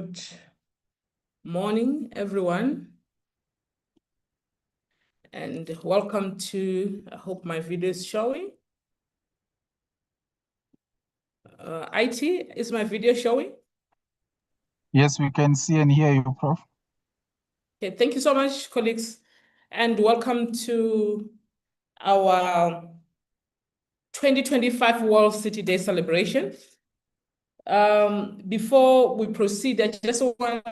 Good morning, everyone, and welcome to, I hope my video is showing. IT, is my video showing? Yes, we can see and hear you, Prof. Okay, thank you so much, colleagues, and welcome to our 2025 World City Day celebration. Before we proceed, I just want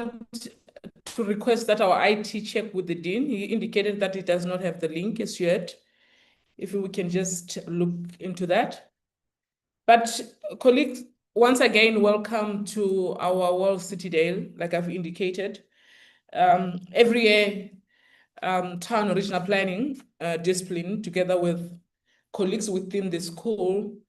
to request that our IT check with the Dean. He indicated that he does not have the link as yet. If we can just look into that. But colleagues, once again, welcome to our World City Day, like I've indicated. Every year, town regional planning discipline, together with colleagues within the School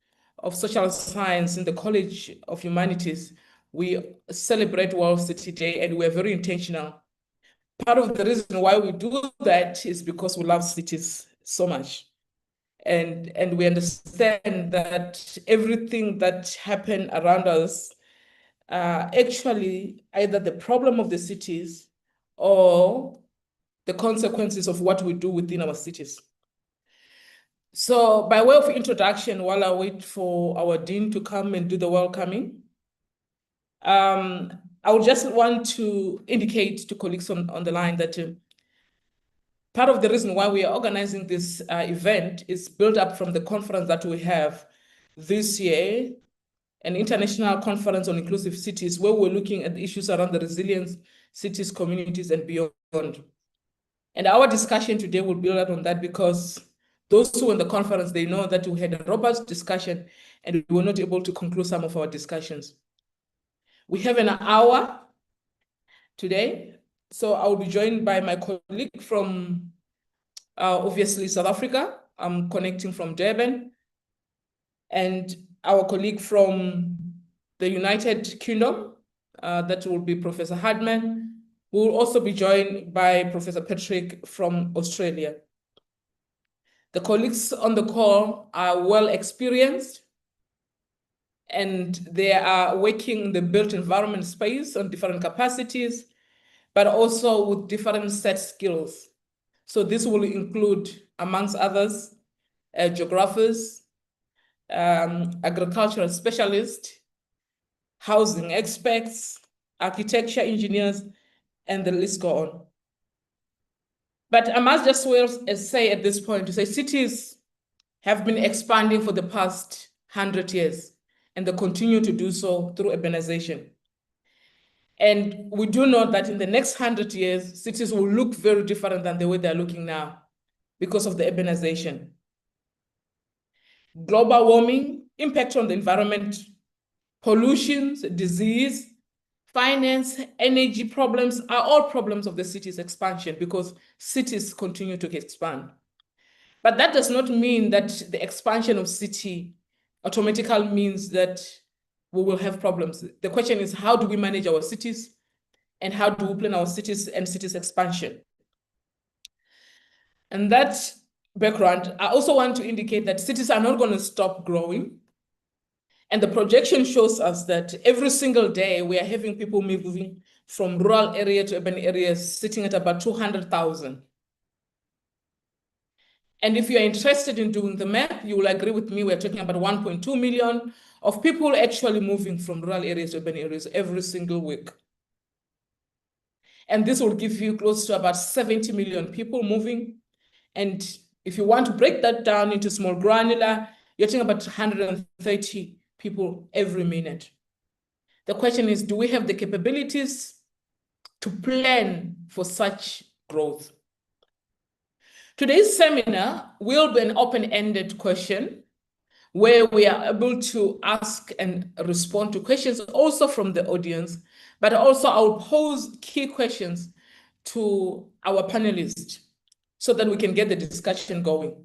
of Social Science in the College of Humanities, we celebrate World City Day, and we're very intentional. Part of the reason why we do that is because we love cities so much. And we understand that everything that happens around us actually either the problem of the cities or the consequences of what we do within our cities. So by way of introduction, while I wait for our dean to come and do the welcoming, I would just want to indicate to colleagues on the line that part of the reason why we are organizing this event is built up from the conference that we have this year, an international conference on inclusive cities, where we're looking at the issues around the resilience, cities, communities, and beyond. And our discussion today will build up on that, because those who were in the conference, they know that we had a robust discussion and we were not able to conclude some of our discussions. We have an hour today. So I will be joined by my colleague from, obviously, South Africa. I'm connecting from Durban. And our colleague from the United Kingdom, that will be Professor Hardman. We will also be joined by Professor Patrick from Australia. The colleagues on the call are well experienced, and they are working in the built environment space on different capacities, but also with different set skills. So this will include, amongst others, geographers, agricultural specialists, housing experts, architecture engineers, and the list go on. But I must just well say at this point to say cities have been expanding for the past 100 years, and they continue to do so through urbanization. And we do know that in the next 100 years, cities will look very different than the way they're looking now because of the urbanization. Global warming, impact on the environment, pollution, disease, finance, energy problems are all problems of the city's expansion, because cities continue to expand. But that does not mean that the expansion of city automatically means that we will have problems. The question is, how do we manage our cities, and how do we plan our cities and cities expansion? And that background, I also want to indicate that cities are not going to stop growing. And the projection shows us that every single day we are having people moving from rural area to urban areas, sitting at about 200,000. And if you're interested in doing the math, you will agree with me, we're talking about 1.2 million of people actually moving from rural areas to urban areas every single week. And this will give you close to about 70 million people moving. And if you want to break that down into small granular, you're talking about 130 people every minute. The question is, do we have the capabilities to plan for such growth? Today's seminar will be an open-ended question where we are able to ask and respond to questions also from the audience, but also I'll pose key questions to our panelists so that we can get the discussion going.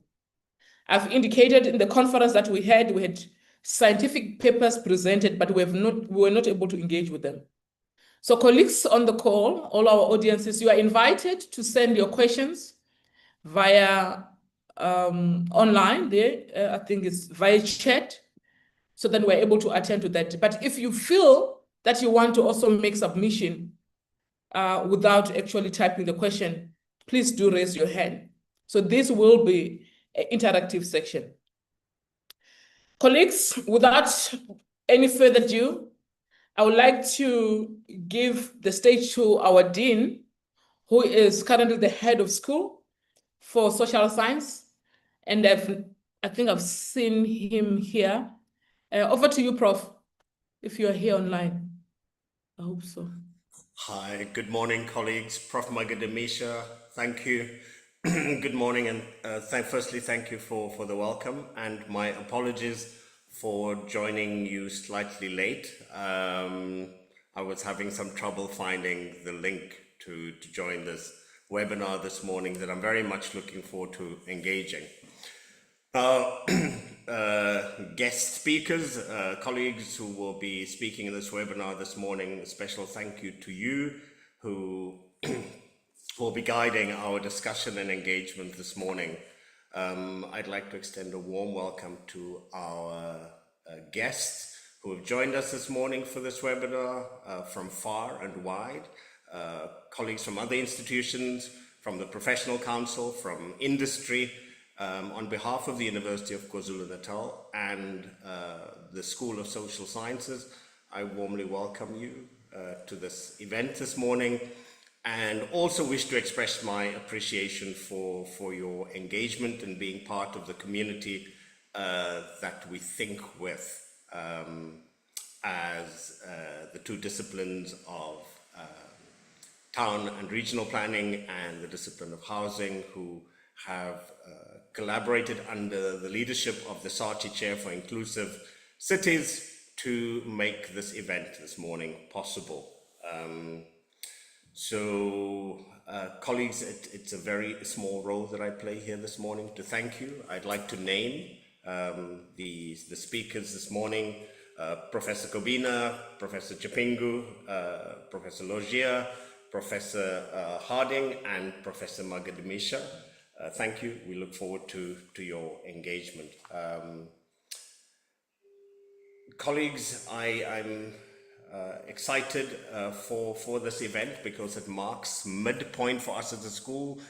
I've indicated in the conference that we had scientific papers presented, but we were not able to engage with them. So colleagues on the call, all our audiences, you are invited to send your questions via online there. I think it's via chat, so that we're able to attend to that. But if you feel that you want to also make submission without actually typing the question, please do raise your hand. So this will be an interactive section. Colleagues, without any further ado, I would like to give the stage to our Dean, who is currently the head of school for social science. And I think I've seen him here. Over to you, Prof, if you're here online. I hope so. Hi, good morning, colleagues. Prof. Magademisha, thank you. Good morning, and firstly, thank you for the welcome, and my apologies for joining you slightly late. I was having some trouble finding the link to join this webinar this morning that I'm very much looking forward to engaging. Guest speakers, colleagues who will be speaking in this webinar this morning, a special thank you to you who will be guiding our discussion and engagement this morning. I'd like to extend a warm welcome to our guests who have joined us this morning for this webinar from far and wide, colleagues from other institutions, from the Professional Council, from industry. On behalf of the University of KwaZulu-Natal and the School of Social Sciences, I warmly welcome you to this event this morning, and also wish to express my appreciation for your engagement and being part of the community that we think with as the two disciplines of town and regional planning and the discipline of housing, who have collaborated under the leadership of the SACHI Chair for Inclusive Cities to make this event this morning possible. Colleagues, it's a very small role that I play here this morning to thank you. I'd like to name the speakers this morning, Professor Kobina, Professor Chipingu, Professor Logia, Professor Harding, and Professor Magademisha. Thank you. We look forward to your engagement. Colleagues, I'm excited for this event because it marks midpoint for us as a school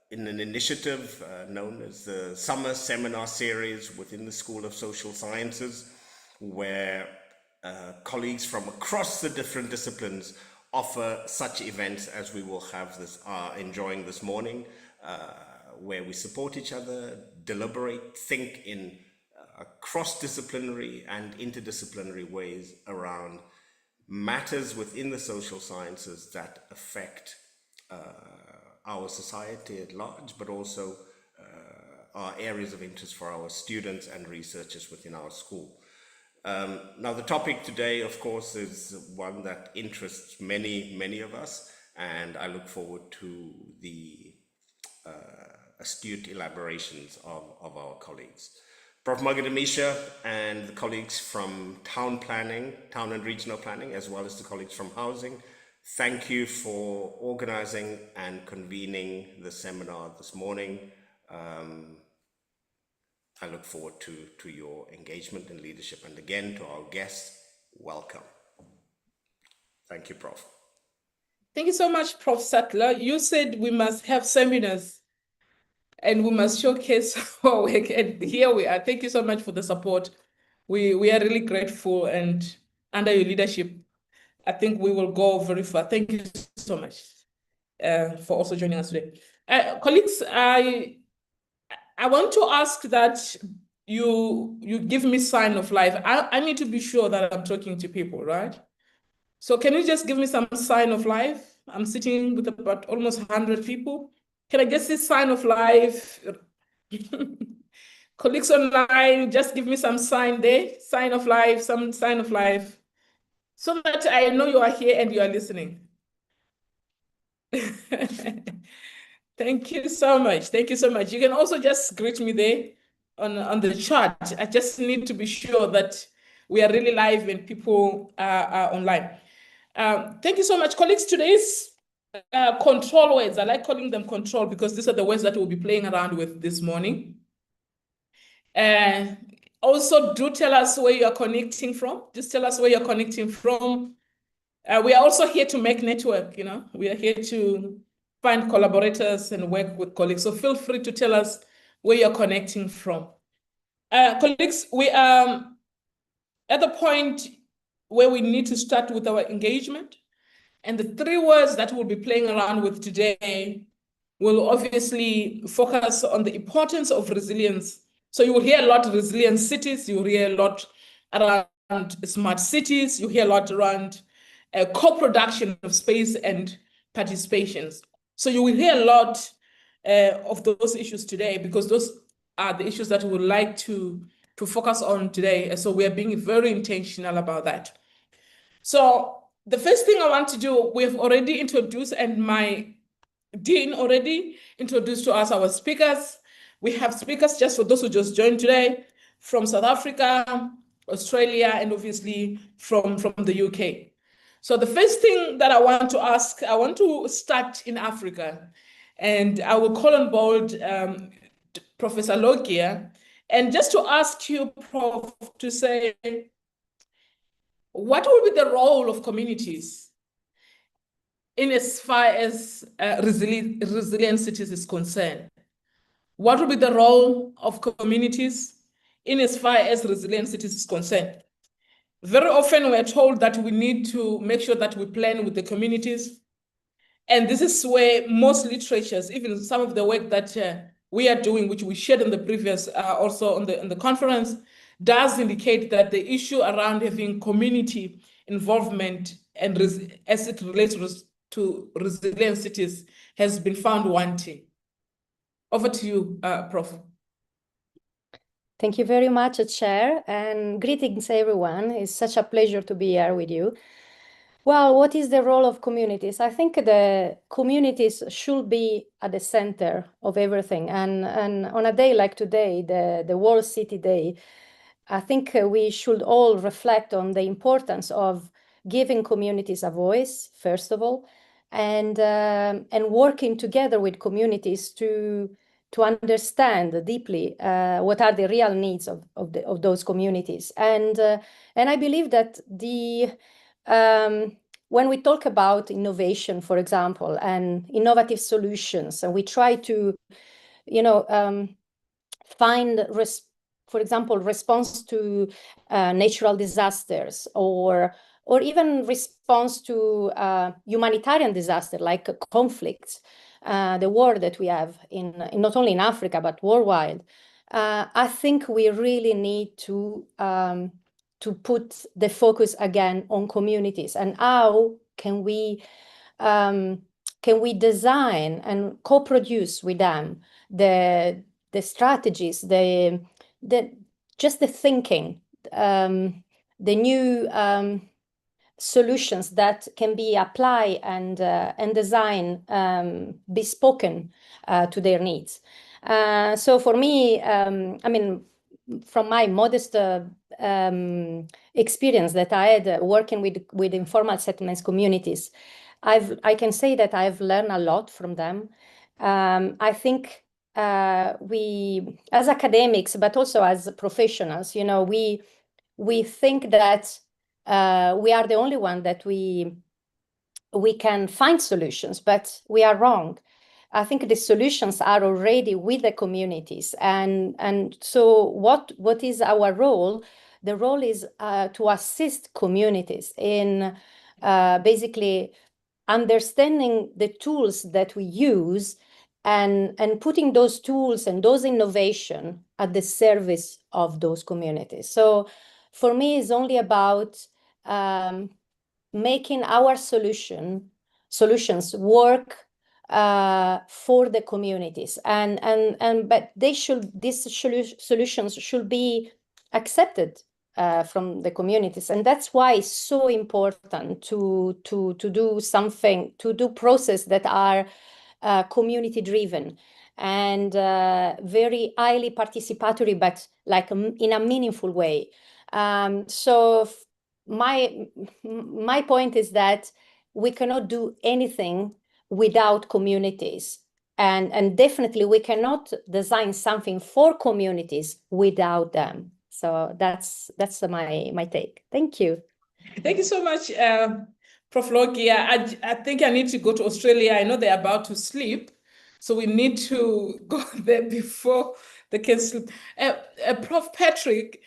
in an initiative known as the Summer Seminar Series within the School of Social Sciences, where colleagues from across the different disciplines offer such events as we will have enjoying this morning, where we support each other, deliberate, think in cross-disciplinary and interdisciplinary ways around matters within the social sciences that affect our society at large, but also are areas of interest for our students and researchers within our school. Now, the topic today, of course, is one that interests many of us, and I look forward to the astute elaborations of our colleagues. Prof. Magademisha and the colleagues from town and regional planning, as well as the colleagues from housing, thank you for organizing and convening the seminar this morning. I look forward to your engagement and leadership. And again, to our guests, welcome. Thank you, Prof. Thank you so much, Prof. Sattler. You said we must have seminars and we must showcase our work. And here we are. Thank you so much for the support. We are really grateful, and under your leadership, I think we will go very far. Thank you so much for also joining us today. Colleagues, I want to ask that you give me sign of life. I need to be sure that I'm talking to people, right? So can you just give me some sign of life? I'm sitting with about almost 100 people. Can I get this sign of life? Colleagues online, just give me some sign there, sign of life, some sign of life, so that I know you are here and you are listening. Thank you so much. Thank you so much. You can also just greet me there on the chat. I just need to be sure that we are really live and people are online. Thank you so much, colleagues. Today's control words, I like calling them control because these are the words that we'll be playing around with this morning. Also, do tell us where you are connecting from. Just tell us where you're connecting from. We are also here to make network, you know. We are here to find collaborators and work with colleagues. So feel free to tell us where you're connecting from. Colleagues, we are at the point where we need to start with our engagement. And the 3 words that we'll be playing around with today will obviously focus on the importance of resilience. So you will hear a lot of resilient cities, you will hear a lot around smart cities, you hear a lot around co-production of space and participations. So you will hear a lot of those issues today, because those are the issues that we would like to focus on today. And so we are being very intentional about that. So the first thing I want to do, we've already introduced, and my Dean already introduced to us our speakers. We have speakers, just for those who just joined today, from South Africa, Australia, and obviously from the UK. So the first thing that I want to ask, I want to start in Africa, and I will call on board Professor Lokia, and just to ask you, Prof, to say, what will be the role of communities in as far as resilient cities is concerned? What will be the role of communities in as far as resilient cities is concerned? Very often we're told that we need to make sure that we plan with the communities. And this is where most literatures, even some of the work that we are doing, which we shared in the previous, also on the conference, does indicate that the issue around having community involvement and as it relates to resilient cities has been found wanting. Over to you, Prof. Thank you very much, Chair, and greetings, everyone. It's such a pleasure to be here with you. Well, what is the role of communities? I think the communities should be at the center of everything. And on a day like today, the World City Day, I think we should all reflect on the importance of giving communities a voice, first of all, and working together with communities to understand deeply what are the real needs of those communities. And I believe that when we talk about innovation, for example, and innovative solutions, and we try to, find, for example, response to natural disasters, or even response to humanitarian disaster like conflicts, the war that we have in not only in Africa but worldwide. I think we really need to put the focus again on communities, and how can we design and co-produce with them the strategies, just the thinking, the new solutions that can be applied and designed bespoken to their needs. So for me, I mean, from my modest experience that I had working with informal settlements communities, I can say that I've learned a lot from them. I think we, as academics, but also as professionals, we think that we are the only one that we can find solutions, but we are wrong. I think the solutions are already with the communities, and so what is our role? The role is to assist communities in basically understanding the tools that we use and putting those tools and those innovation at the service of those communities. So for me, it's only about making our solutions work for the communities, but these solutions should be accepted from the communities, and that's why it's so important to do something, to do processes that are community driven and very highly participatory, but like in a meaningful way. So my point is that we cannot do anything without communities, and definitely we cannot design something for communities without them. So that's my take. Thank you. Thank you so much, Prof. Loki. I think I need to go to Australia. I know they're about to sleep, so we need to go there before they can sleep. Prof. Patrick,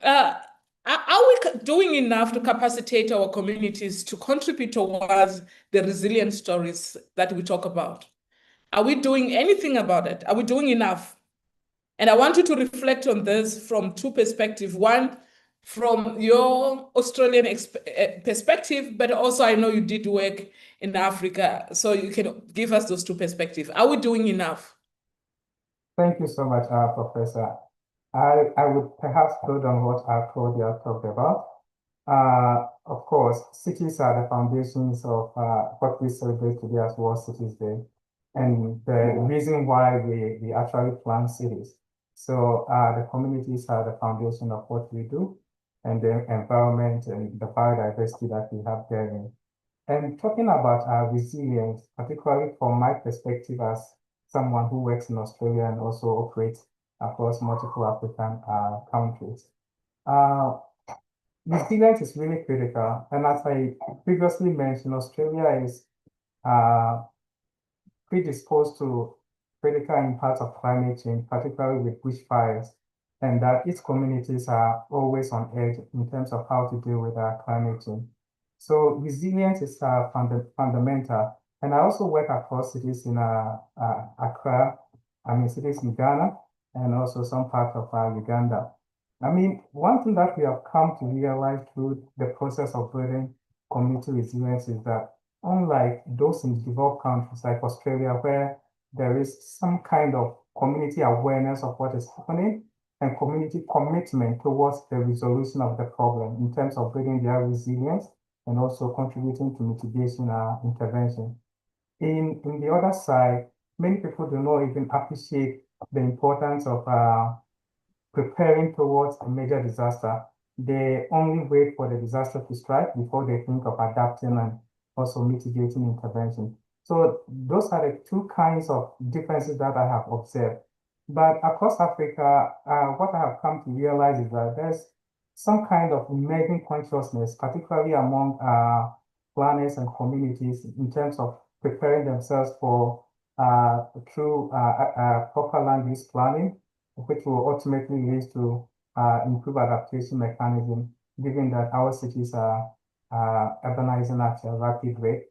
are we doing enough to capacitate our communities to contribute towards the resilient stories that we talk about? Are we doing anything about it? Are we doing enough? And I want you to reflect on this from two perspectives. One, from your Australian perspective, but also I know you did work in Africa, so you can give us those two perspectives. Are we doing enough? Thank you so much, Professor. I would perhaps build on what Claudia talked about. Of course, cities are the foundations of what we celebrate today as World Cities Day, and the reason why we actually plan cities. So the communities are the foundation of what we do, and the environment and the biodiversity that we have therein. And talking about resilience, particularly from my perspective as someone who works in Australia and also operates across multiple African countries, resilience is really critical. And as I previously mentioned, Australia is predisposed to critical impacts of climate change, particularly with bushfires, and that its communities are always on edge in terms of how to deal with climate change. So resilience is fundamental. And I also work across cities in Accra, cities in Ghana, and also some parts of Uganda. I mean, one thing that we have come to realize through the process of building community resilience is that unlike those in developed countries like Australia, where there is some kind of community awareness of what is happening and community commitment towards the resolution of the problem in terms of building their resilience and also contributing to mitigation intervention. In the other side, many people do not even appreciate the importance of preparing towards a major disaster. They only wait for the disaster to strike before they think of adapting and also mitigating intervention. So those are the two kinds of differences that I have observed. But across Africa, what I have come to realize is that there's some kind of emerging consciousness, particularly among planners and communities in terms of preparing themselves for through proper land use planning, which will ultimately lead to improved adaptation mechanism, given that our cities are urbanizing at a rapid rate.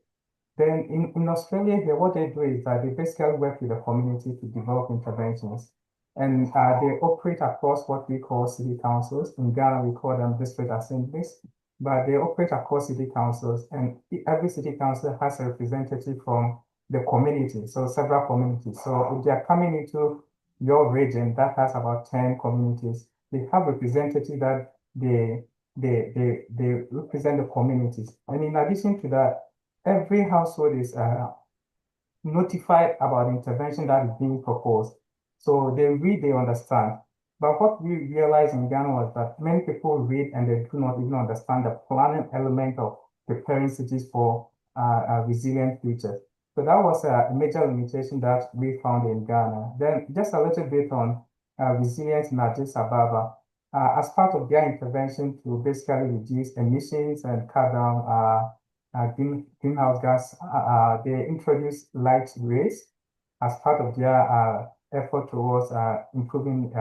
Then in Australia here, what they do is that they basically work with the community to develop interventions. And they operate across what we call city councils. In Ghana, we call them district assemblies, but they operate across city councils, and every city council has a representative from the community, so several communities. So if they are coming into your region that has about 10 communities, they have representatives that they represent the communities. And in addition to that, every household is notified about the intervention that is being proposed. So they read, they understand. But what we realized in Ghana was that many people read and they do not even understand the planning element of preparing cities for resilient futures. So that was a major limitation that we found in Ghana. Then just a little bit on resilience in Addis Ababa. As part of their intervention to basically reduce emissions and cut down greenhouse gas, they introduced light rails as part of their effort towards improving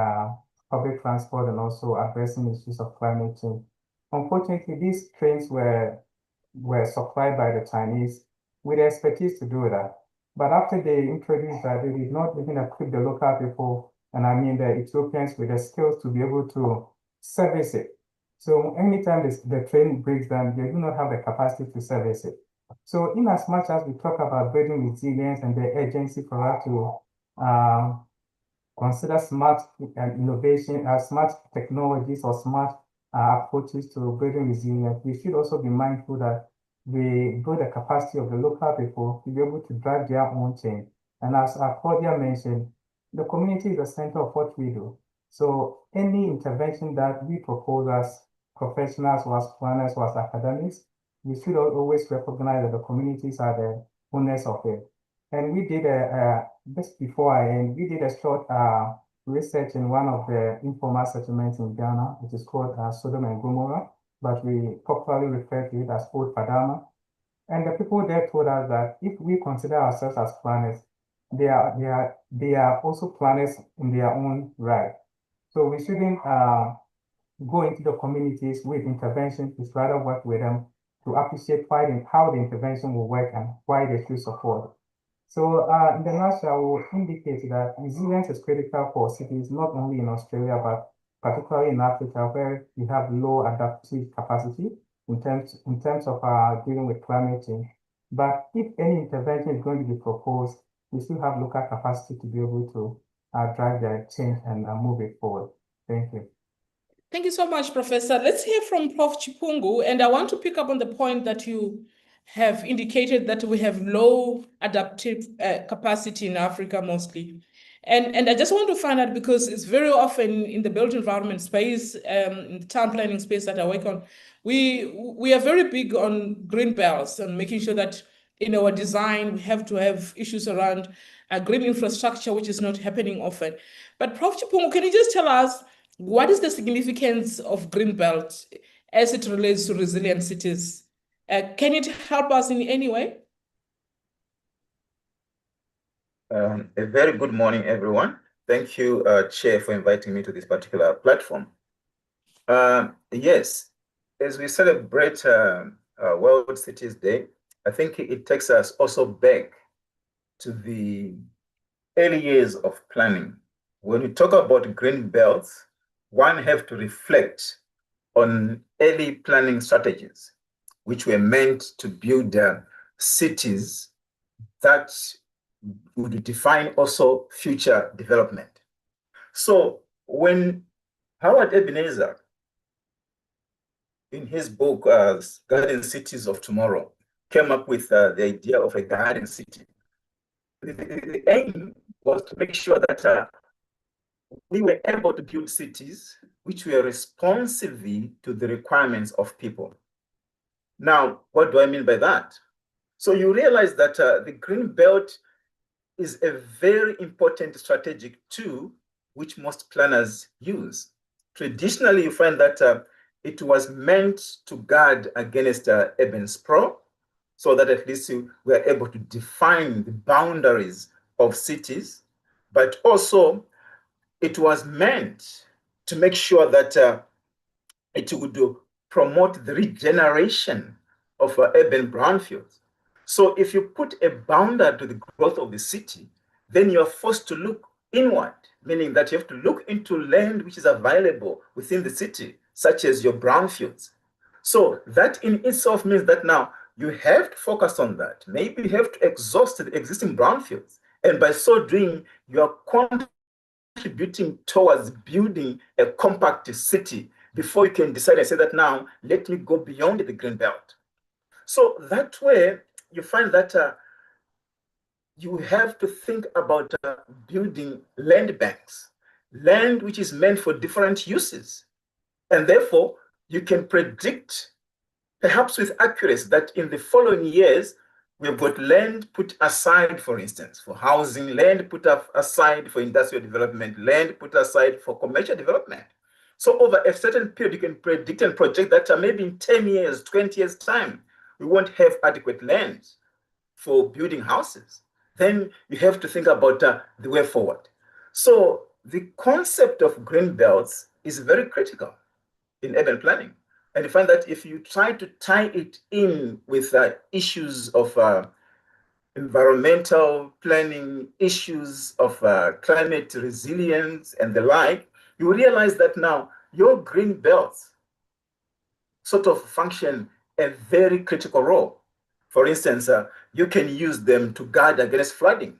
public transport and also addressing issues of climate change. Unfortunately, these trains were supplied by the Chinese with the expertise to do that. But after they introduced that, they did not even equip the local people, and I mean the Ethiopians, with the skills to be able to service it. So anytime the train breaks down, they do not have the capacity to service it. So in as much as we talk about building resilience and the urgency for us to consider smart innovation, smart technologies or smart approaches to building resilience, we should also be mindful that we build the capacity of the local people to be able to drive their own change. And as Claudia mentioned, the community is the center of what we do. So any intervention that we propose as professionals or as planners or as academics, we should always recognize that the communities are the owners of it. And we did just before I end, we did a short research in one of the informal settlements in Ghana, which is called Sodom and Gomorrah, but we popularly refer to it as Old Padama. And the people there told us that if we consider ourselves as planners, they are also planners in their own right. So we shouldn't go into the communities with intervention, is rather work with them to appreciate how the intervention will work and why they should support. So in the nutshell, I will indicate that resilience is critical for cities, not only in Australia, but particularly in Africa, where we have low adaptive capacity in terms of dealing with climate change. But if any intervention is going to be proposed, we still have local capacity to be able to drive the change and move it forward. Thank you. Thank you so much, Professor. Let's hear from Prof. Chipungu. And I want to pick up on the point that you have indicated that we have low adaptive capacity in Africa mostly. And I just want to find out, because it's very often in the built environment space, in the town planning space that I work on, we are very big on green belts and making sure that in our design, we have to have issues around green infrastructure, which is not happening often. But Prof. Chipungu, can you just tell us, what is the significance of Greenbelt as it relates to resilient cities? Can it help us in any way? A very good morning, everyone. Thank you, Chair, for inviting me to this particular platform. Yes, as we celebrate World Cities Day, I think it takes us also back to the early years of planning. When we talk about green belts, one have to reflect on early planning strategies, which were meant to build cities that would define also future development. So when Howard Ebenezer, in his book, Garden Cities of Tomorrow, came up with the idea of a garden city, the aim was to make sure that we were able to build cities which were responsive to the requirements of people. Now, what do I mean by that? So you realize that the Green Belt is a very important strategic tool which most planners use. Traditionally, you find that it was meant to guard against urban sprawl, so that at least we are able to define the boundaries of cities, but also it was meant to make sure that it would promote the regeneration of urban brownfields. So if you put a boundary to the growth of the city, then you're forced to look inward, meaning that you have to look into land which is available within the city, such as your brownfields. So that in itself means that now you have to focus on that. Maybe you have to exhaust the existing brownfields. And by so doing, you are contributing towards building a compact city before you can decide and say that now, let me go beyond the green belt. So that way, you find that you have to think about building land banks, land which is meant for different uses. And therefore, you can predict, perhaps with accuracy, that in the following years, we've got land put aside, for instance, for housing, land put aside for industrial development, land put aside for commercial development. So over a certain period, you can predict and project that maybe in 10 years, 20 years' time, we won't have adequate land for building houses. Then you have to think about the way forward. So the concept of green belts is very critical in urban planning. And you find that if you try to tie it in with issues of environmental planning, issues of climate resilience and the like, you realize that now your green belts sort of function a very critical role. For instance, you can use them to guard against flooding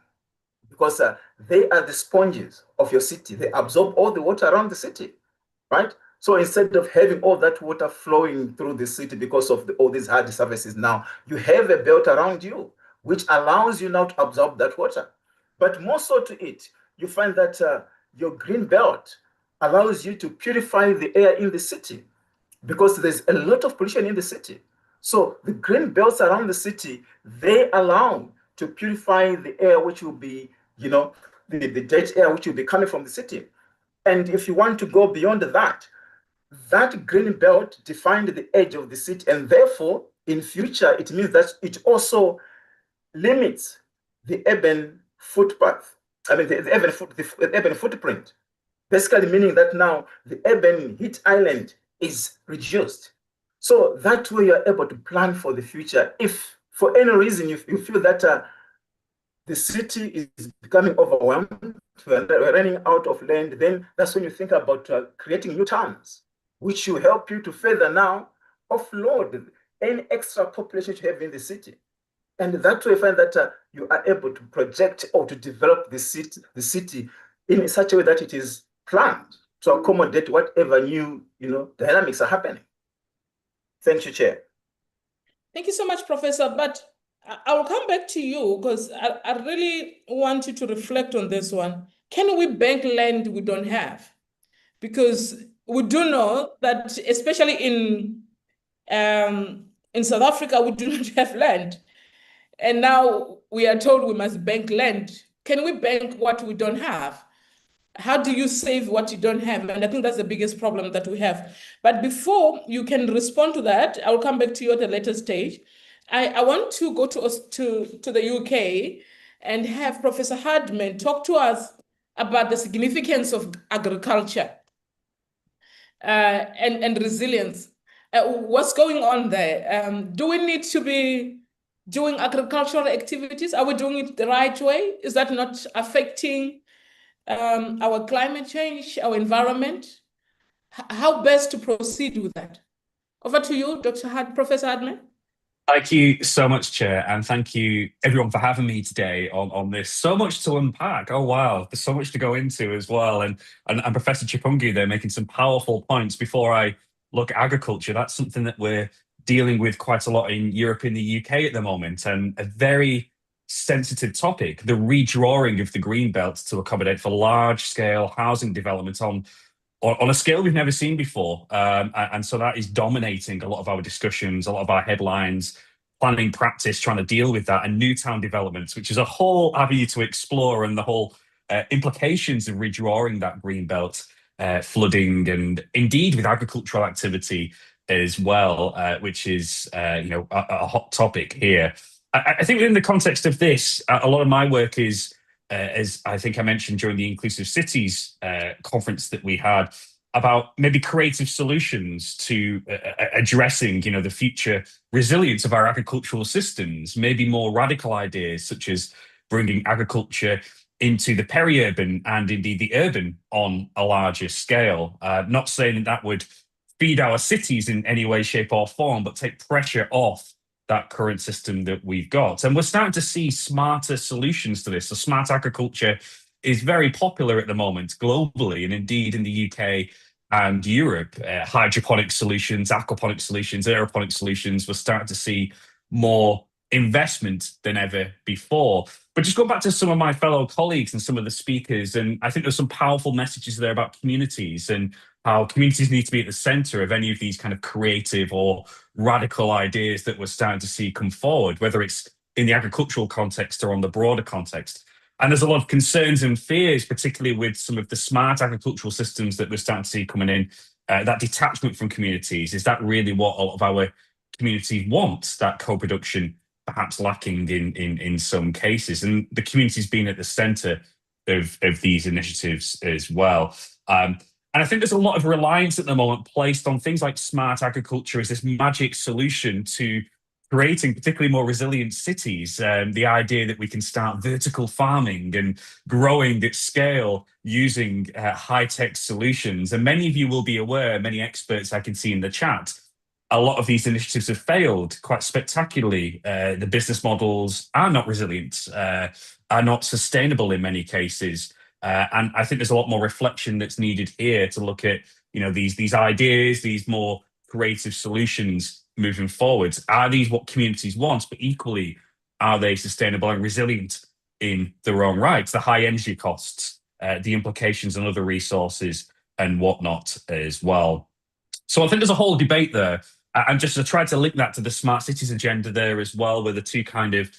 because they are the sponges of your city. They absorb all the water around the city, right? So instead of having all that water flowing through the city because of all these hard surfaces now, you have a belt around you, which allows you now to absorb that water. But more so to it, you find that your green belt allows you to purify the air in the city because there's a lot of pollution in the city. So the green belts around the city, they allow to purify the air, which will be, the dirty air which will be coming from the city. And if you want to go beyond that, that green belt defined the edge of the city, and therefore, in future, it means that it also limits the urban footpath. I mean, the urban footprint. Basically meaning that now the urban heat island is reduced. So that way you're able to plan for the future. If for any reason you feel that the city is becoming overwhelmed, we're running out of land, then that's when you think about creating new towns, which will help you to further now offload any extra population you have in the city. And that way you find that you are able to project or to develop the city in such a way that it is planned to accommodate whatever new dynamics are happening. Thank you, Chair. Thank you so much, Professor. But I will come back to you because I really want you to reflect on this one. Can we bank land we don't have? Because we do know that, especially in South Africa, we do not have land. And now we are told we must bank land. Can we bank what we don't have? How do you save what you don't have? And I think that's the biggest problem that we have. But before you can respond to that, I'll come back to you at a later stage. I want to go to the UK and have Professor Hardman talk to us about the significance of agriculture and resilience. What's going on there? Do we need to be doing agricultural activities? Are we doing it the right way? Is that not affecting our climate change, our environment? How best to proceed with that? Over to you, Professor Hardman. Thank you so much, Chair, and thank you everyone for having me today on this. So much to unpack. Oh wow, there's so much to go into as well. And Professor Chipungi there making some powerful points. Before I look at agriculture, that's something that we're dealing with quite a lot in Europe and the UK at the moment, and a very sensitive topic, the redrawing of the green belt to accommodate for large-scale housing development on a scale we've never seen before. And so that is dominating a lot of our discussions, a lot of our headlines, planning practice, trying to deal with that, and new town developments, which is a whole avenue to explore, and the whole implications of redrawing that green belt, flooding, and indeed with agricultural activity as well, which is a hot topic here. I think within the context of this, a lot of my work is, as I think I mentioned during the Inclusive Cities conference that we had, about maybe creative solutions to addressing, the future resilience of our agricultural systems, maybe more radical ideas such as bringing agriculture into the peri-urban and indeed the urban on a larger scale. Not saying that would feed our cities in any way, shape or form, but take pressure off that current system that we've got. And we're starting to see smarter solutions to this. So smart agriculture is very popular at the moment globally, and indeed in the UK and Europe. Hydroponic solutions, aquaponic solutions, aeroponic solutions, we're starting to see more investment than ever before. But just going back to some of my fellow colleagues and some of the speakers, and I think there's some powerful messages there about communities and how communities need to be at the center of any of these kind of creative or radical ideas that we're starting to see come forward, whether it's in the agricultural context or on the broader context. And there's a lot of concerns and fears, particularly with some of the smart agricultural systems that we're starting to see coming in, that detachment from communities. Is that really what all of our communities want, that co-production perhaps lacking in some cases? And the communities being at the center of these initiatives as well. And I think there's a lot of reliance at the moment placed on things like smart agriculture as this magic solution to creating particularly more resilient cities. The idea that we can start vertical farming and growing at scale using high-tech solutions. And many of you will be aware, many experts I can see in the chat, a lot of these initiatives have failed quite spectacularly. The business models are not resilient, are not sustainable in many cases. And I think there's a lot more reflection that's needed here to look at, these ideas, these more creative solutions moving forward. Are these what communities want? But equally, are they sustainable and resilient in their own right? The high energy costs, the implications on other resources and whatnot as well. So I think there's a whole debate there. And just to try to link that to the smart cities agenda there as well, where the two kind of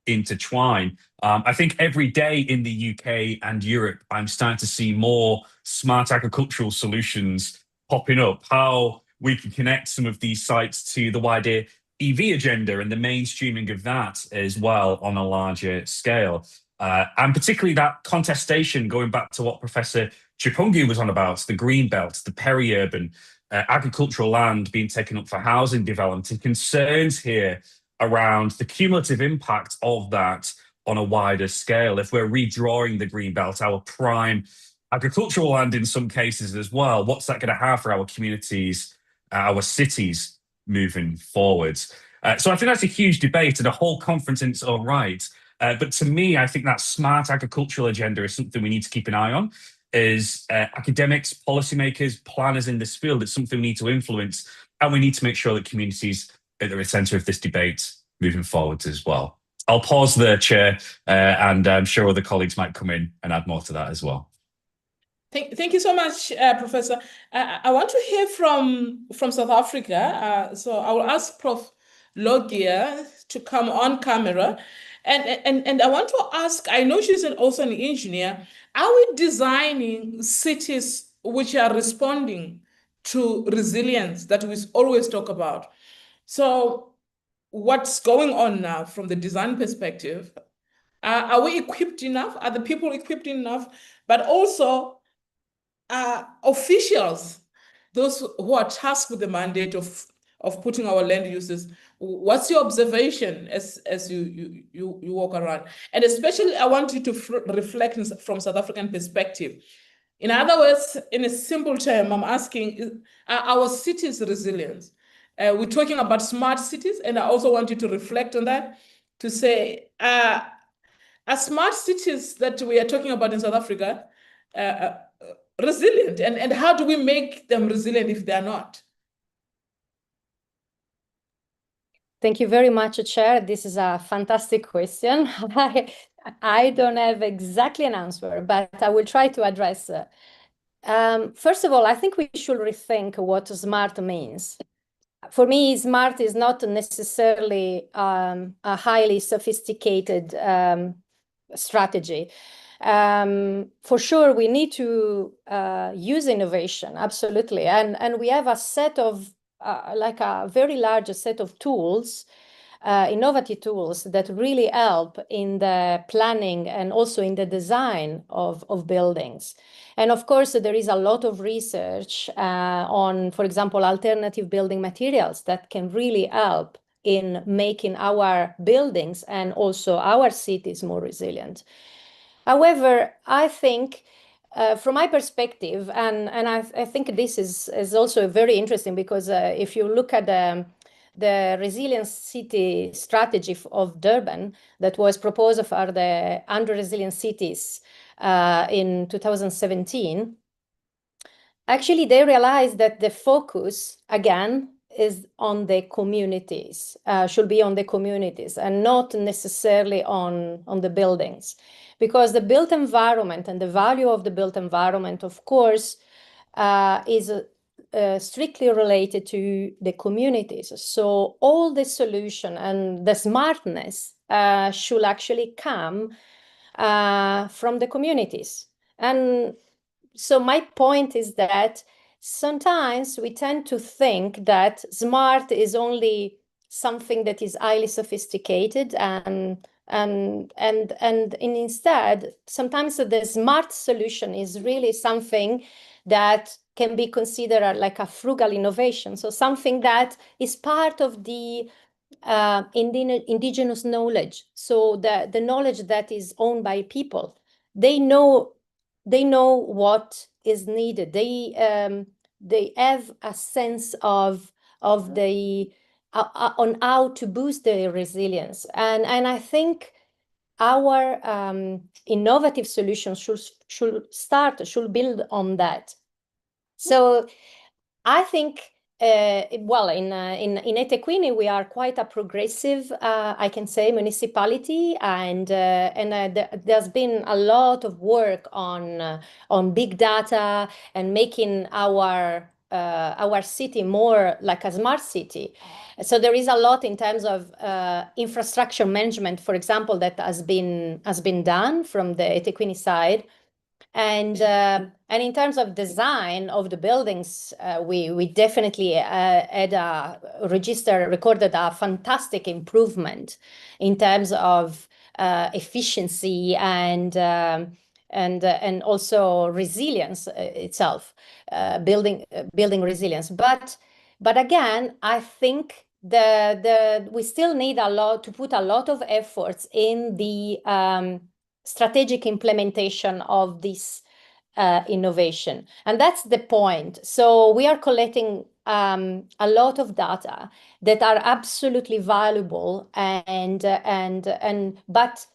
intertwine. I think every day in the UK and Europe, I'm starting to see more smart agricultural solutions popping up, how we can connect some of these sites to the wider EV agenda and the mainstreaming of that as well on a larger scale. And particularly that contestation, going back to what Professor Chipungi was on about, the green belt, the peri-urban, agricultural land being taken up for housing development, and concerns here around the cumulative impact of that on a wider scale. If we're redrawing the green belt, our prime agricultural land in some cases as well, what's that going to have for our communities, our cities moving forwards? So I think that's a huge debate and a whole conference in its own right. But to me, I think that smart agricultural agenda is something we need to keep an eye on. As academics, policymakers, planners in this field, it's something we need to influence, and we need to make sure that communities are at the centre of this debate moving forwards as well. I'll pause there, Chair, and I'm sure other colleagues might come in and add more to that as well. Thank you so much, Professor. I want to hear from South Africa. So I will ask Prof. Logia to come on camera. And I want to ask, I know she's also an engineer, are we designing cities which are responding to resilience that we always talk about? So what's going on now from the design perspective? Are we equipped enough? Are the people equipped enough? But also, officials, those who are tasked with the mandate of putting our land uses, what's your observation as you walk around? And especially, I want you to reflect from South African perspective. In other words, in a simple term, I'm asking, are our cities resilient? We're talking about smart cities, and I also want you to reflect on that, to say, are smart cities that we are talking about in South Africa resilient? And how do we make them resilient if they're not? Thank you very much, Chair. This is a fantastic question. I don't have exactly an answer, but I will try to address it. First of all, I think we should rethink what smart means. For me, smart is not necessarily a highly sophisticated strategy. For sure, we need to use innovation, absolutely. And we have a set of, like a very large set of tools, innovative tools that really help in the planning and also in the design of buildings. And of course, there is a lot of research on, for example, alternative building materials that can really help in making our buildings and also our cities more resilient. However, I think from my perspective, and I think this is also very interesting, because if you look at the resilient city strategy of Durban that was proposed for the 100 resilient cities in 2017, actually they realized that the focus, again, is on the communities, should be on the communities and not necessarily on the buildings. Because the built environment and the value of the built environment, of course, is strictly related to the communities. So all the solution and the smartness should actually come from the communities. And so my point is that sometimes we tend to think that smart is only something that is highly sophisticated, and instead, sometimes the smart solution is really something that can be considered like a frugal innovation. So something that is part of the indigenous knowledge. So the knowledge that is owned by people. They know what is needed. They have a sense of the on how to boost their resilience, and I think our innovative solutions should build on that. So I think well, in eThekwini we are quite a progressive, I can say, municipality, and there's been a lot of work on big data and making our our city more like a smart city. So there is a lot in terms of infrastructure management, for example, that has been done from the eThekwini side. And in terms of design of the buildings, we definitely recorded a fantastic improvement in terms of efficiency and also resilience itself, building resilience. But again, I think we still need to put a lot of efforts in the strategic implementation of this innovation. And that's the point. So we are collecting a lot of data that are absolutely valuable but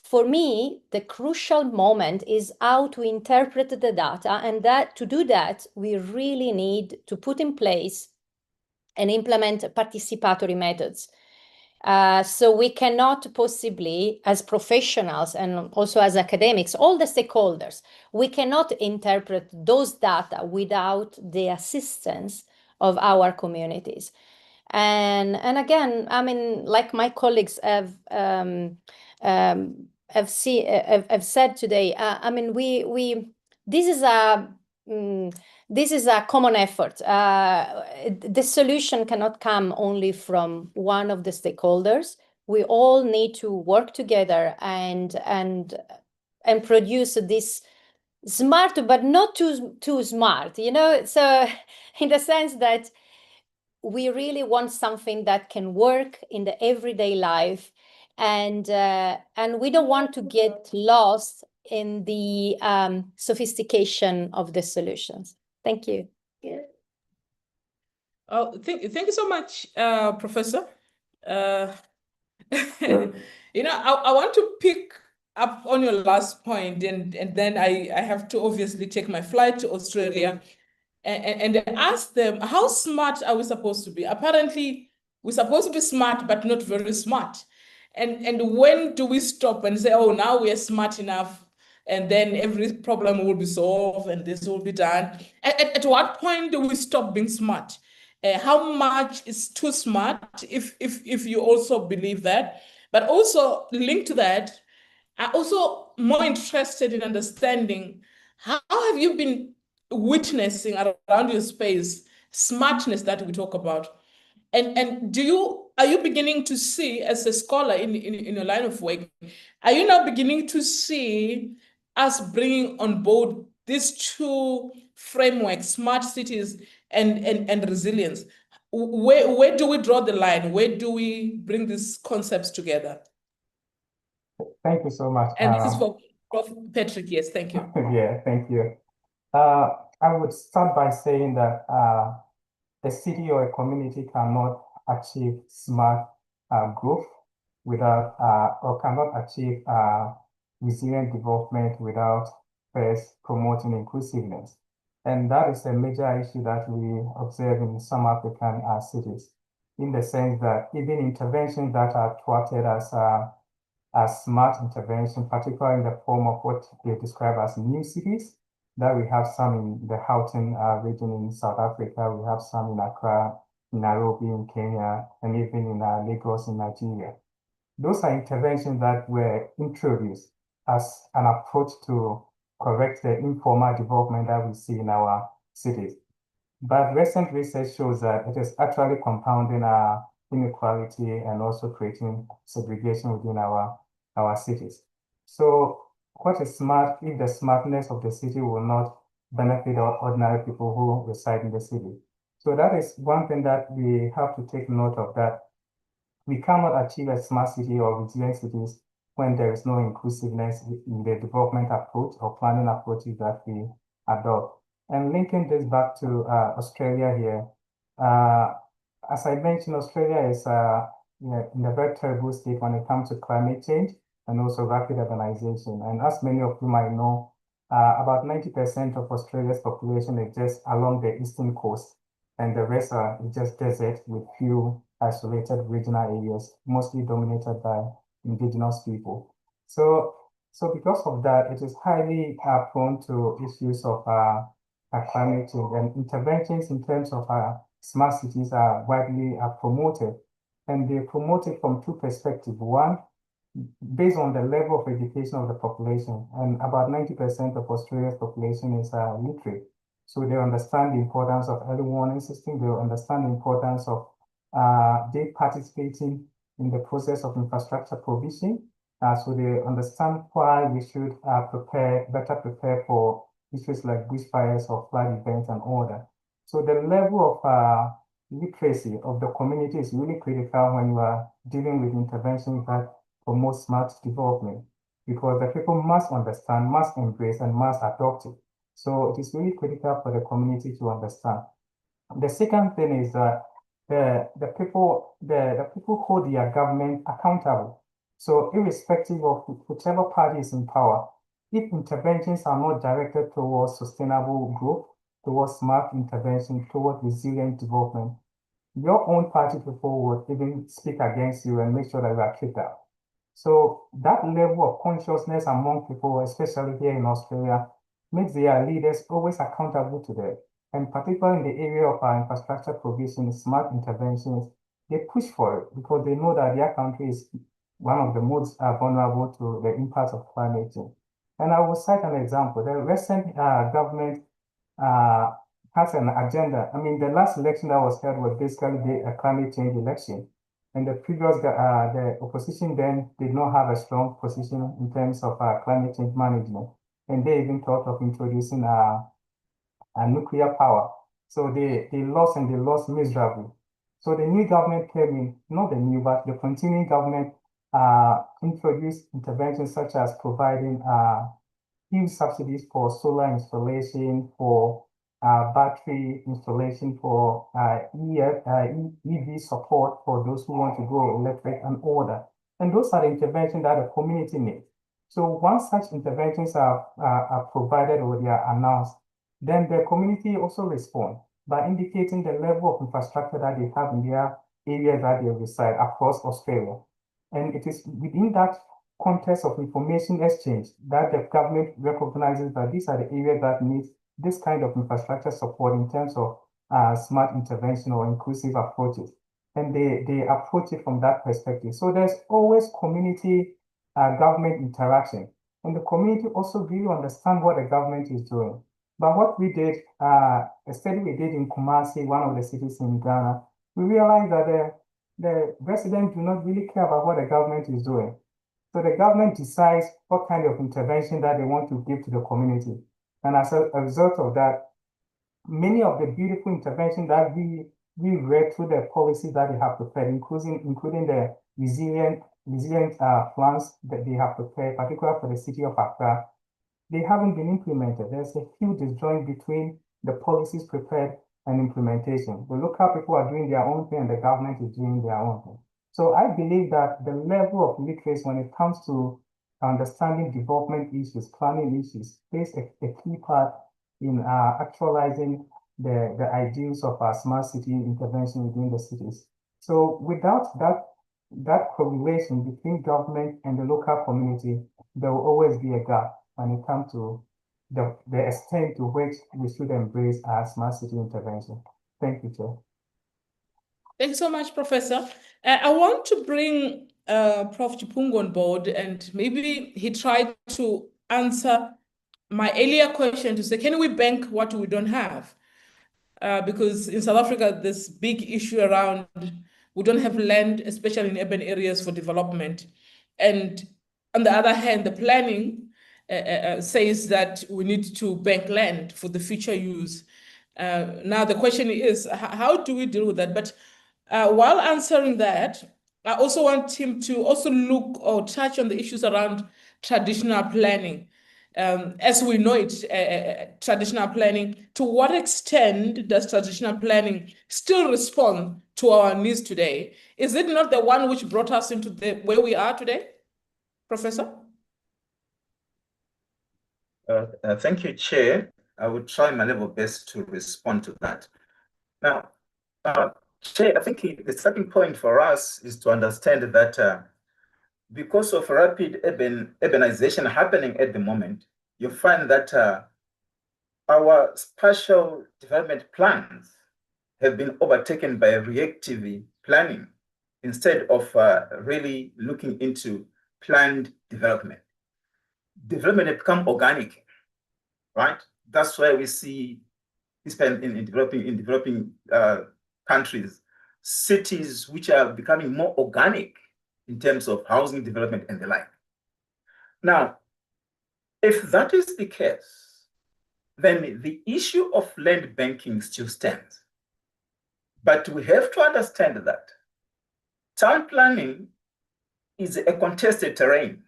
for me, the crucial moment is how to interpret the data, and that to do that, we really need to put in place and implement participatory methods. So we cannot possibly, as professionals and also as academics, all the stakeholders, we cannot interpret those data without the assistance of our communities. And again, I mean, like my colleagues have said today, I mean, this is a common effort. The solution cannot come only from one of the stakeholders. We all need to work together and produce this smart, but not too smart, you know. So in the sense that we really want something that can work in the everyday life, and we don't want to get lost in the sophistication of the solutions. Thank you. Oh, thank you so much, Professor. You know, I want to pick up on your last point, and then I have to obviously take my flight to Australia and ask them, how smart are we supposed to be? Apparently, we're supposed to be smart, but not very smart. And when do we stop and say, oh, now we are smart enough, and then every problem will be solved and this will be done? At what point do we stop being smart? How much is too smart, if you also believe that? But also linked to that, I'm also more interested in understanding how have you been witnessing around your space smartness that we talk about? And are you beginning to see, as a scholar in your line of work, are you now beginning to see us bringing on board these two frameworks, smart cities and resilience? Where do we draw the line? Where do we bring these concepts together? Thank you so much. And this is for Prof. Patrick. Yes, thank you. Yeah, thank you. I would start by saying that a city or a community cannot achieve smart growth without, or cannot achieve resilient development without first promoting inclusiveness. And that is a major issue that we observe in some African cities, in the sense that even interventions that are thwarted as smart intervention, particularly in the form of what they describe as new cities, that we have some in the Gauteng region in South Africa, we have some in Accra, in Nairobi in Kenya, and even in Lagos in Nigeria. Those are interventions that were introduced as an approach to correct the informal development that we see in our cities. But recent research shows that it is actually compounding inequality and also creating segregation within our cities. So what is smart if the smartness of the city will not benefit ordinary people who reside in the city? So that is one thing that we have to take note of, that we cannot achieve a smart city or resilient cities when there is no inclusiveness in the development approach or planning approaches that we adopt. And linking this back to Australia here, as I mentioned, Australia is in a very terrible state when it comes to climate change and also rapid urbanization. And as many of you might know, about 90% of Australia's population is just along the eastern coast, and the rest are just desert with few isolated regional areas, mostly dominated by indigenous people. So because of that, it is highly prone to issues of climate change. And interventions in terms of smart cities are widely promoted. And they promote it from two perspectives. One, based on the level of education of the population, and about 90% of Australia's population is literate. So they understand the importance of early warning system. They understand the importance of they participating in the process of infrastructure provision. So they understand why we should better prepare for issues like bushfires or flood events and all that. So the level of literacy of the community is really critical when you are dealing with interventions that promote smart development, because the people must understand, must embrace, and must adopt it. So it is really critical for the community to understand. The second thing is that the people hold their government accountable. So irrespective of whichever party is in power, if interventions are not directed towards sustainable growth, towards smart intervention, towards resilient development, your own party people would even speak against you and make sure that you are kicked out. So that level of consciousness among people, especially here in Australia, makes their leaders always accountable to them. And particularly in the area of our infrastructure provision, smart interventions, they push for it because they know that their country is one of the most vulnerable to the impact of climate change. And I will cite an example. The recent government has an agenda. I mean, the last election that was held was basically a climate change election. And the previous, the opposition then did not have a strong position in terms of climate change management. And they even thought of introducing a nuclear power. So they lost, and they lost miserably. So the new government came in, not the new, but the continuing government introduced interventions such as providing huge subsidies for solar installation, for battery installation, for EV support for those who want to go electric and all that. And those are the interventions that the community needs. So once such interventions are provided or they are announced, then the community also responds by indicating the level of infrastructure that they have in their areas that they reside across Australia. And it is within that context of information exchange that the government recognizes that these are the areas that need this kind of infrastructure support in terms of smart intervention or inclusive approaches. And they approach it from that perspective. So there's always community government interaction. And the community also really understand what the government is doing. But what we did, a study we did in Kumasi, one of the cities in Ghana, we realized that the residents do not really care about what the government is doing. So the government decides what kind of intervention that they want to give to the community. And as a result of that, many of the beautiful interventions that we read through the policies that they have prepared, including the resilient plans that they have prepared, particularly for the city of Accra, they haven't been implemented. There's a huge disjoint between the policies prepared and implementation. The local people are doing their own thing and the government is doing their own thing. So I believe that the level of literacy when it comes to understanding development issues, planning issues, plays a key part in actualizing the ideals of our smart city intervention within the cities. So without that correlation between government and the local community, there will always be a gap when it comes to the extent to which we should embrace our smart city intervention. Thank you, Chair. Thanks so much, Professor. I want to bring Prof. Chipungu on board, and maybe he tried to answer my earlier question to say, can we bank what we don't have? Because in South Africa, this big issue around we don't have land, especially in urban areas, for development. And on the other hand, the planning says that we need to bank land for the future use. Now, the question is, how do we deal with that? But while answering that, I also want him to also look or touch on the issues around traditional planning. As we know it, traditional planning, to what extent does traditional planning still respond to our needs today? Is it not the one which brought us into where we are today, Professor? Thank you, Chair. I will try my level best to respond to that. Now, Chair, I think the starting point for us is to understand that because of rapid urbanization happening at the moment, you find that our spatial development plans have been overtaken by reactive planning instead of really looking into planned development. Development has become organic, right? That's why we see in developing countries, cities which are becoming more organic in terms of housing development and the like. Now, if that is the case, then the issue of land banking still stands. But we have to understand that town planning is a contested terrain,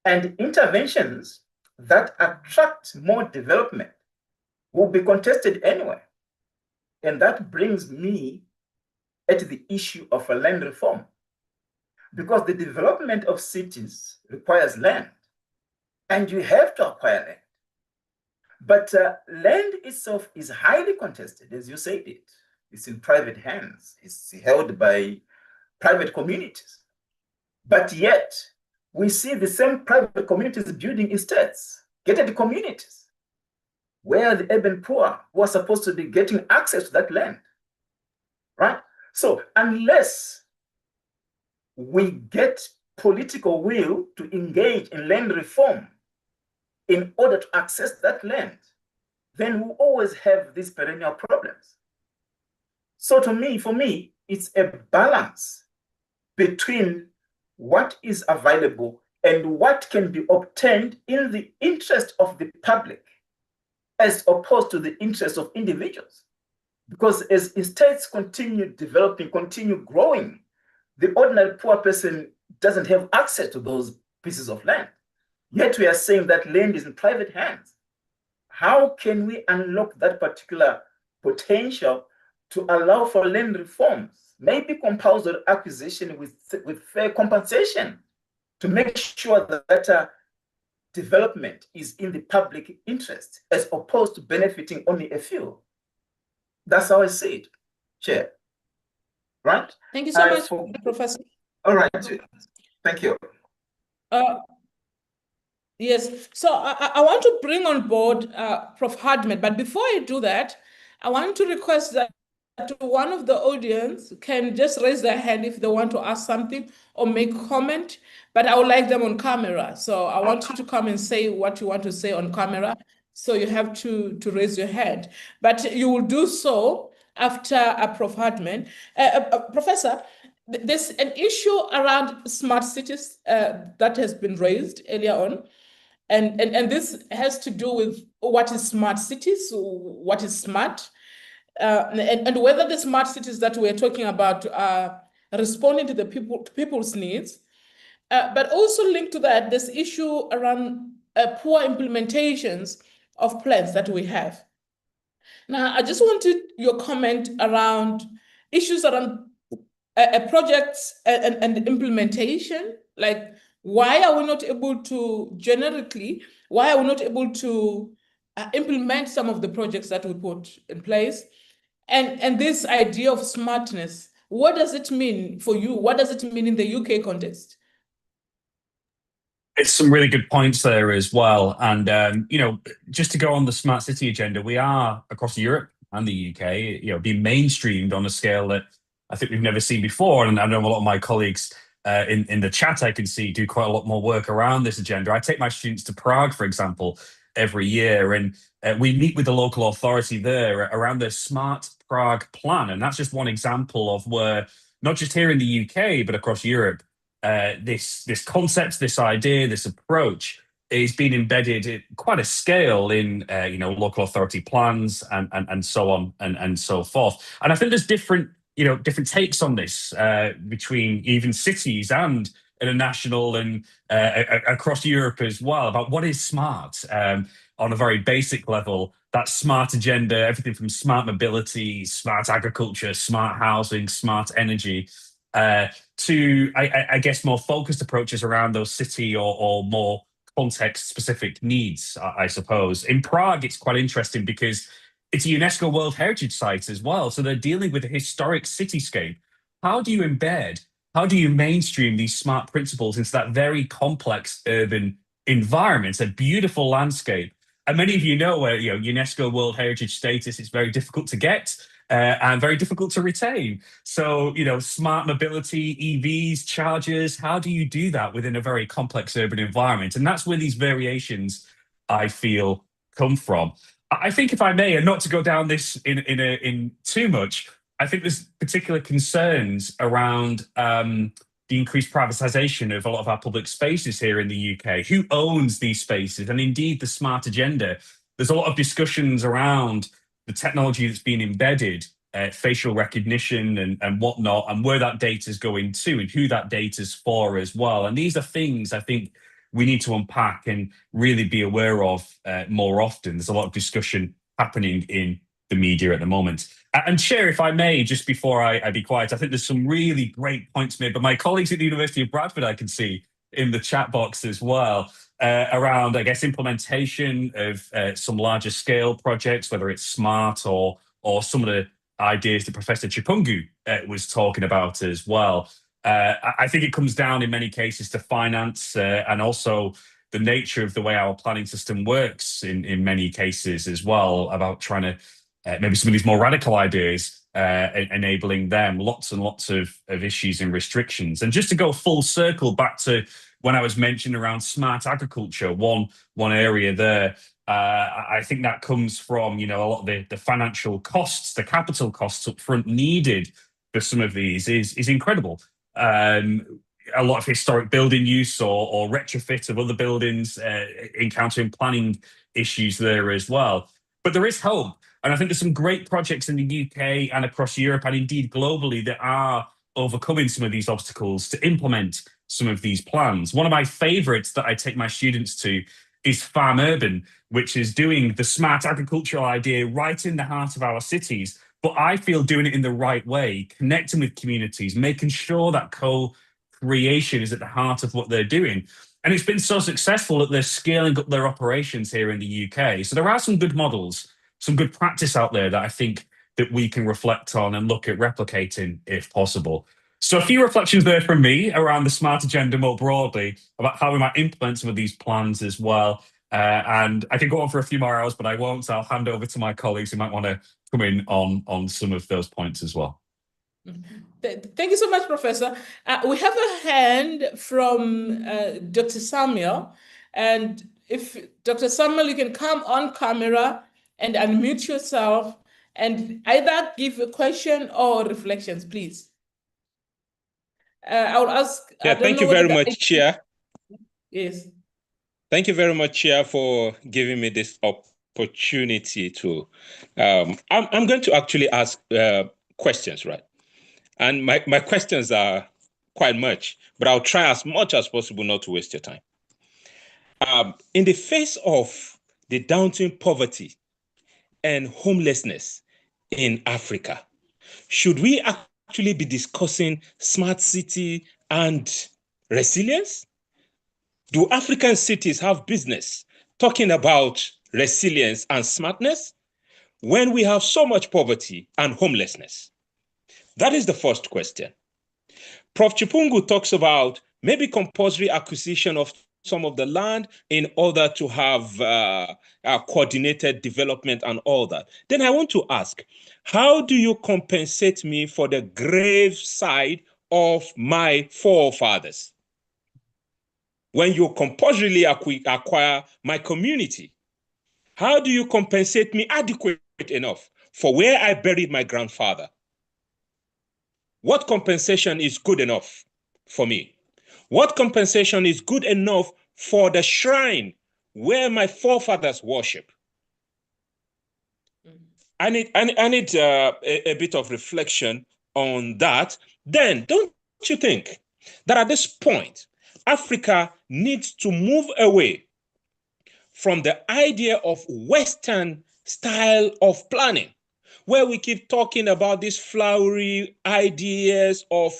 and interventions that attract more development will be contested anyway. And that brings me at the issue of a land reform, because the development of cities requires land, and you have to acquire land. But land itself is highly contested, as you said it. It's in private hands. It's held by private communities. But yet, we see the same private communities building estates, gated communities, where the urban poor who are supposed to be getting access to that land, right? So unless we get political will to engage in land reform in order to access that land, then we'll always have these perennial problems. So for me, it's a balance between what is available and what can be obtained in the interest of the public, as opposed to the interest of individuals. Because as estates continue developing, continue growing, the ordinary poor person doesn't have access to those pieces of land. Yet we are saying that land is in private hands. How can we unlock that particular potential to allow for land reforms, maybe compulsory acquisition with fair compensation, to make sure that development is in the public interest as opposed to benefiting only a few? That's how I see it, Chair. Right? Thank you so much, Professor. All right, thank you. Yes, so I want to bring on board Prof. Hardman, but before I do that, I want to request that one of the audience can just raise their hand if they want to ask something or make comment, but I would like them on camera. So I want you to come and say what you want to say on camera. So you have to raise your hand, but you will do so after Prof. Hardman. Professor, there's an issue around smart cities that has been raised earlier on. And this has to do with what is smart cities, what is smart, and whether the smart cities that we're talking about are responding to the people's needs. But also linked to that, this issue around poor implementations of plans that we have. Now, I just wanted your comment around issues around projects and implementation, like why are we not able to generically, why are we not able to implement some of the projects that we put in place? And this idea of smartness, what does it mean for you? What does it mean in the UK context? It's some really good points there as well. And, just to go on the smart city agenda, we are across Europe and the UK, being mainstreamed on a scale that I think we've never seen before. And I know a lot of my colleagues in the chat I can see do quite a lot more work around this agenda. I take my students to Prague, for example, every year, and we meet with the local authority there around the Smart Prague plan. And that's just one example of where, not just here in the UK, but across Europe, this concept, this idea, this approach is being embedded at quite a scale in local authority plans and so on and so forth. And I think there's different takes on this between even cities and at a national and across Europe as well about what is smart on a very basic level. That smart agenda, everything from smart mobility, smart agriculture, smart housing, smart energy, to, I guess, more focused approaches around those city or more context-specific needs, I suppose. In Prague, it's quite interesting because it's a UNESCO World Heritage Site as well. So they're dealing with a historic cityscape. How do you mainstream these smart principles into that very complex urban environment? It's a beautiful landscape, And many of you know, UNESCO World Heritage status is very difficult to get and very difficult to retain. So, smart mobility, EVs, chargers, how do you do that within a very complex urban environment? And that's where these variations, I feel, come from. I think, if I may, and not to go down this in too much, I think there's particular concerns around the increased privatization of a lot of our public spaces here in the UK. Who owns these spaces? And indeed, the smart agenda. There's a lot of discussions around the technology that's been embedded, facial recognition and whatnot, and where that data is going to and who that data is for as well. And these are things I think we need to unpack and really be aware of more often. There's a lot of discussion happening in the media at the moment. And Chair, if I may, just before I be quiet, I think there's some really great points made by my colleagues at the University of Bradford, I can see in the chat box as well, around, I guess, implementation of some larger scale projects, whether it's smart or some of the ideas that Professor Chipungu was talking about as well. I think it comes down in many cases to finance and also the nature of the way our planning system works in many cases as well, about trying to maybe some of these more radical ideas, enabling them, lots and lots of issues and restrictions. And just to go full circle back to when I was mentioning around smart agriculture, one area there, I think that comes from, a lot of the financial costs, the capital costs up front needed for some of these is incredible. A lot of historic building use or retrofit of other buildings, encountering planning issues there as well. But there is hope. And I think there's some great projects in the UK and across Europe and indeed globally that are overcoming some of these obstacles to implement some of these plans. One of my favorites that I take my students to is Farm Urban, which is doing the smart agricultural idea right in the heart of our cities. But I feel doing it in the right way, connecting with communities, making sure that co-creation is at the heart of what they're doing. And it's been so successful that they're scaling up their operations here in the UK. So there are some good models, some good practice out there that I think that we can reflect on and look at replicating if possible. So a few reflections there from me around the smart agenda more broadly, about how we might implement some of these plans as well. And I could go on for a few more hours, but I won't. So I'll hand over to my colleagues who might want to come in on some of those points as well. Thank you so much, Professor. We have a hand from Dr. Samuel. And if Dr. Samuel, you can come on camera and unmute yourself and either give a question or reflections, please. I'll ask. Yeah, thank you very much, Chair. Yes. Thank you very much, Chair, for giving me this opportunity to. I'm going to actually ask questions, right? And my questions are quite much, but I'll try as much as possible not to waste your time. In the face of the daunting poverty and homelessness in Africa, should we actually be discussing smart city and resilience? Do African cities have business talking about resilience and smartness when we have so much poverty and homelessness? That is the first question. Prof. Chipungu talks about maybe compulsory acquisition of some of the land in order to have coordinated development and all that. Then I want to ask, how do you compensate me for the grave side of my forefathers when you compulsorily acquire my community? How do you compensate me adequate enough for where I buried my grandfather? What compensation is good enough for me? What compensation is good enough for the shrine where my forefathers worship? I need a bit of reflection on that. Then, don't you think that at this point, Africa needs to move away from the idea of Western style of planning, where we keep talking about these flowery ideas of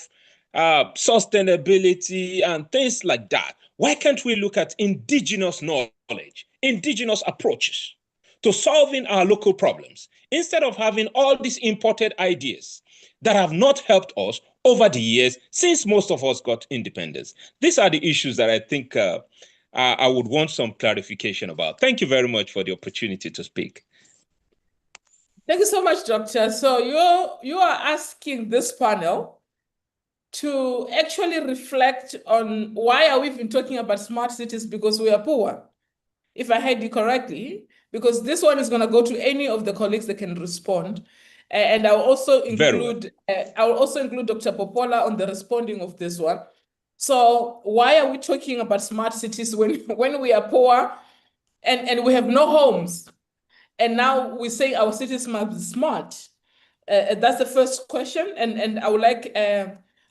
sustainability and things like that? Why can't we look at indigenous knowledge, indigenous approaches to solving our local problems, instead of having all these imported ideas that have not helped us over the years since most of us got independence? These are the issues that I think I would want some clarification about. Thank you very much for the opportunity to speak. Thank you so much, Doctor. So you are asking this panel to actually reflect on why are we even talking about smart cities because we are poor, if I heard you correctly, because this one is going to go to any of the colleagues that can respond. And I'll also include Dr. Popola on the responding of this one. So why are we talking about smart cities when we are poor and we have no homes? And now we say our cities must be smart. That's the first question. And I would like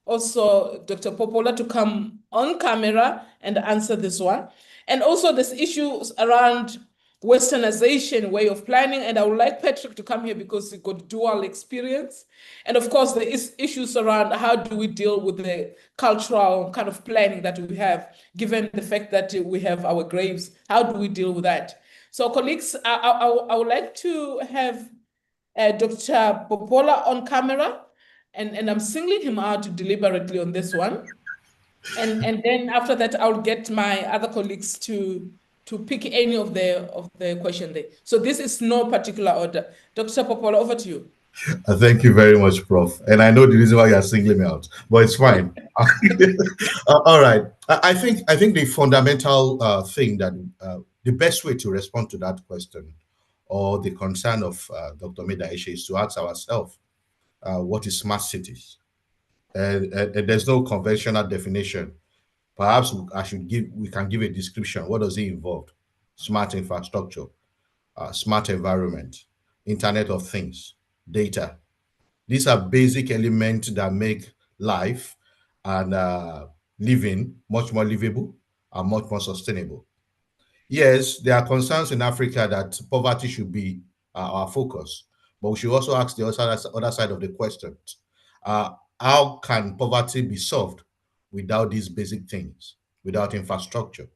also Dr. Popola to come on camera and answer this one. And also there's issues around Westernization way of planning. And I would like Patrick to come here because he got dual experience. And of course, there is issues around how do we deal with the cultural kind of planning that we have, given the fact that we have our graves. How do we deal with that? So colleagues, I would like to have Dr. Popola on camera, and I'm singling him out deliberately on this one. And then after that, I'll get my other colleagues to pick any of the question there. So this is no particular order. Dr. Popola, over to you. Thank you very much, Prof. And I know the reason why you are singling me out, but it's fine. All right. I think the fundamental thing that the best way to respond to that question or the concern of Dr. Medaishe is to ask ourselves, what is smart cities? And there's no conventional definition. Perhaps we can give a description. What does it involve? Smart infrastructure, smart environment, Internet of Things, data. These are basic elements that make life and living much more livable and much more sustainable. Yes, there are concerns in Africa that poverty should be our focus, but we should also ask the other side of the question. How can poverty be solved without these basic things, without infrastructure,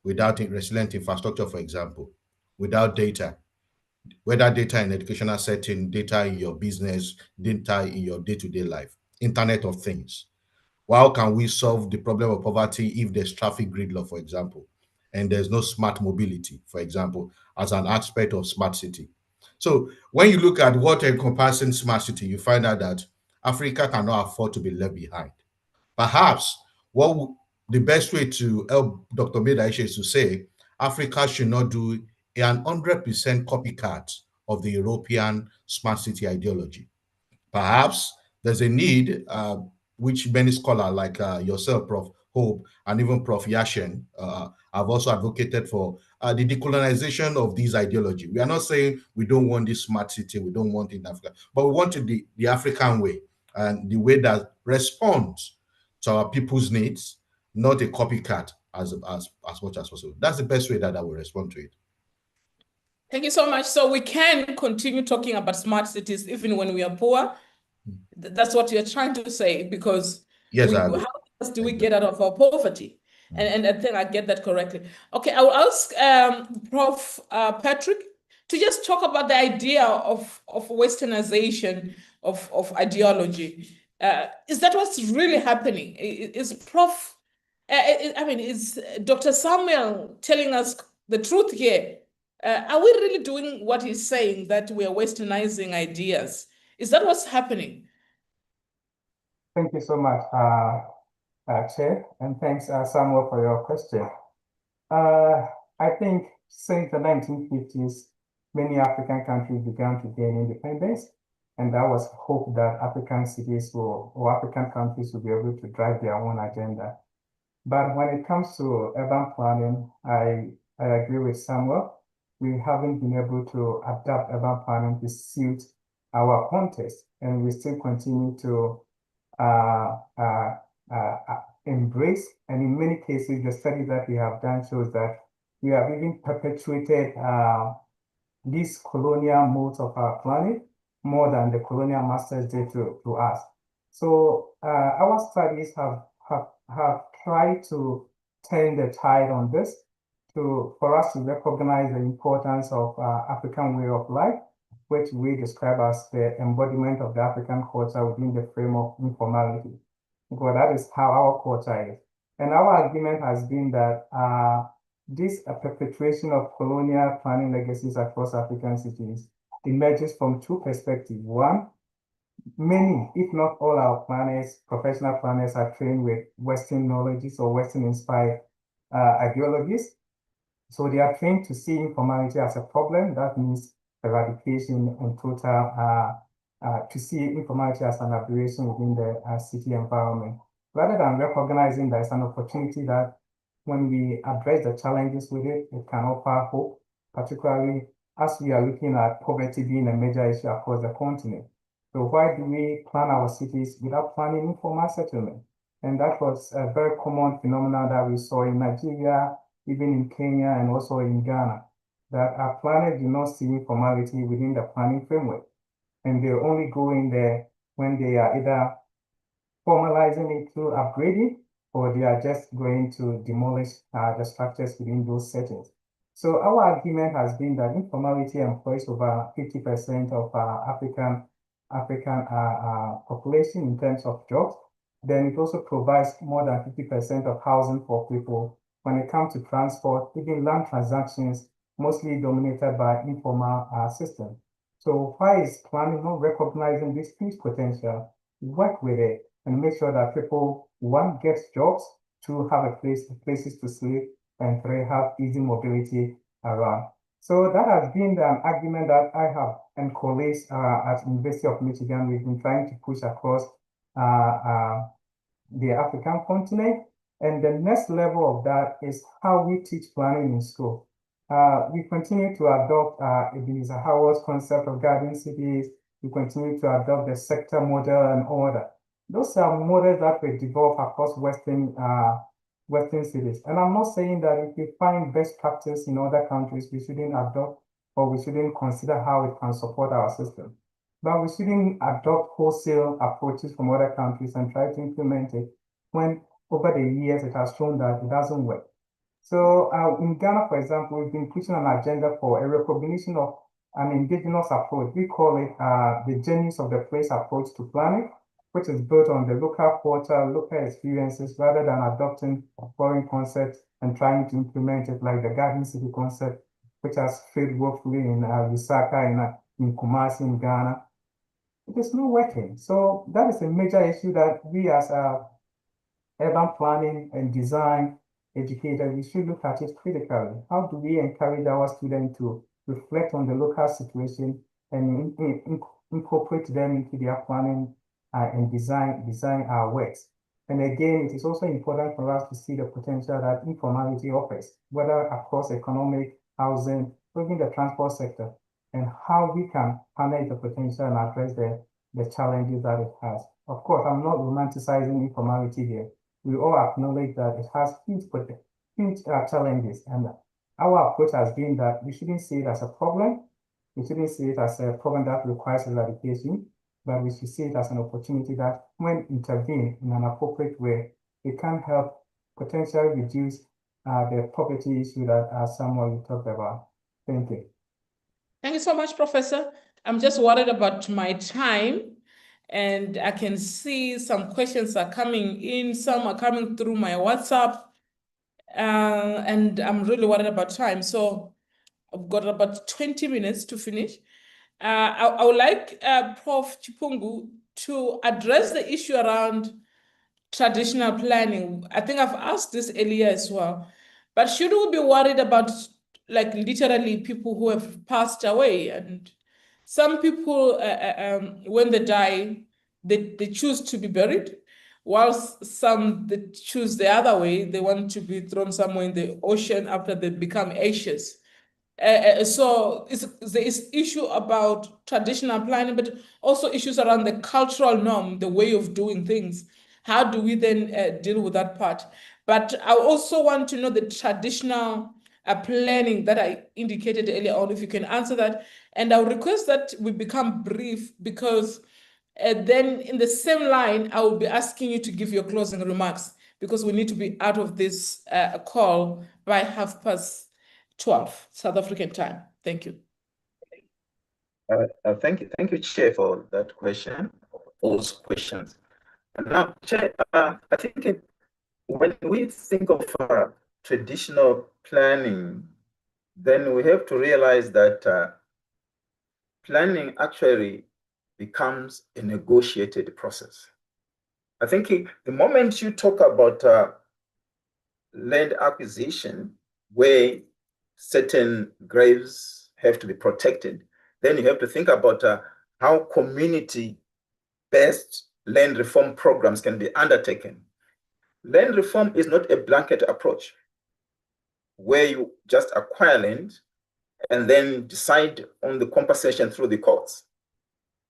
without resilient infrastructure, for example, without data, whether data in educational setting, data in your business, data in your day-to-day life, Internet of Things. How can we solve the problem of poverty if there's traffic gridlock, for example, and there's no smart mobility, for example, as an aspect of smart city? So when you look at what encompassing smart city, you find out that Africa cannot afford to be left behind. Perhaps the best way to help Dr. Medaishe is to say Africa should not do 100% copycat of the European smart city ideology. Perhaps there's a need, which many scholars like yourself, Prof. Hope, and even Prof. Yashin have also advocated for the decolonization of these ideology. We are not saying we don't want this smart city, we don't want it in Africa, but we want it the African way and the way that responds to our people's needs, not a copycat as much as possible. That's the best way that I will respond to it. Thank you so much. So we can continue talking about smart cities even when we are poor. That's what you're trying to say, because yes, how else do we get out of our poverty? And I think I get that correctly. Okay, I will ask Prof. Patrick to just talk about the idea of Westernization of ideology. Is that what's really happening? Is Prof. Is Dr. Samuel telling us the truth here? Are we really doing what he's saying, that we are Westernizing ideas? Is that what's happening? Thank you so much, Chair, and thanks, Samuel, for your question. I think since the 1950s, many African countries began to gain independence, and that was hope that African cities or African countries will be able to drive their own agenda. But when it comes to urban planning, I agree with Samuel. We haven't been able to adapt urban planning to suit our context, and we still continue to embrace. And in many cases, the study that we have done shows that we have even perpetuated these colonial modes of our planning more than the colonial masters did to us. So our studies have tried to turn the tide on this for us to recognize the importance of African way of life, which we describe as the embodiment of the African culture within the frame of informality, because that is how our culture is. And our argument has been that this perpetuation of colonial planning legacies across African cities emerges from two perspectives. One, many, if not all our planners, professional planners, are trained with Western knowledges or Western-inspired ideologies. So they are trained to see informality as a problem. That means eradication and total, to see informality as an aberration within the city environment, rather than recognizing there's an opportunity that when we address the challenges with it, it can offer hope, particularly as we are looking at poverty being a major issue across the continent. So why do we plan our cities without planning informal settlement? And that was a very common phenomenon that we saw in Nigeria, even in Kenya and also in Ghana, that our planners do not see informality within the planning framework. And they only go in there when they are either formalizing it through upgrading, or they are just going to demolish the structures within those settings. So our argument has been that informality employs over 50% of African population in terms of jobs. Then it also provides more than 50% of housing for people. When it comes to transport, even land transactions, mostly dominated by informal systems. So why is planning not recognizing this huge potential? Work with it and make sure that people, one, gets jobs, two, have places to sleep, and three, have easy mobility around. So that has been an argument that I have and colleagues at University of Michigan, we've been trying to push across the African continent. And the next level of that is how we teach planning in school. We continue to adopt Ebenezer Howard's concept of guardian cities. We continue to adopt the sector model and all that. Those are models that were developed across Western cities. And I'm not saying that if we find best practice in other countries, we shouldn't adopt or we shouldn't consider how it can support our system. But we shouldn't adopt wholesale approaches from other countries and try to implement it when over the years it has shown that it doesn't work. So in Ghana, for example, we've been pushing an agenda for a recognition of an indigenous approach. We call it the genius of the place approach to planning, which is built on the local culture, local experiences, rather than adopting foreign concepts and trying to implement it like the garden city concept, which has failed woefully in Lusaka, in Kumasi, in Ghana. It is not working. So that is a major issue that we as urban planning and design educators, we should look at it critically. How do we encourage our students to reflect on the local situation and incorporate them into their planning and design our works? And again, it is also important for us to see the potential that informality offers, whether across economic, housing, or even the transport sector, and how we can harness the potential and address the challenges that it has. Of course, I'm not romanticizing informality here. We all acknowledge that it has huge challenges, and our approach has been that we shouldn't see it as a problem. We shouldn't see it as a problem that requires eradication, but we should see it as an opportunity that, when intervened in an appropriate way, it can help potentially reduce the poverty issue that Samuel talked about. Thank you. Thank you so much, Professor. I'm just worried about my time, and I can see some questions are coming in. Some are coming through my WhatsApp, and I'm really worried about time. So I've got about 20 minutes to finish. I would like Prof. Chipungu to address the issue around traditional planning. I think I've asked this earlier as well, but should we be worried about, like, literally people who have passed away? And some people, when they die, they choose to be buried, whilst some they choose the other way. They want to be thrown somewhere in the ocean after they become ashes. So there is issue about traditional planning, but also issues around the cultural norm, the way of doing things. How do we then deal with that part? But I also want to know the traditional planning that I indicated earlier on, if you can answer that. And I'll request that we become brief, because then in the same line, I will be asking you to give your closing remarks, because we need to be out of this call by 12:30 South African time. Thank you. Thank you, Chair, for that question, those questions. Now, Chair, I think when we think of traditional planning, then we have to realize that planning actually becomes a negotiated process. I think the moment you talk about land acquisition, where certain graves have to be protected, then you have to think about how community-based land reform programs can be undertaken. Land reform is not a blanket approach where you just acquire land and then decide on the compensation through the courts,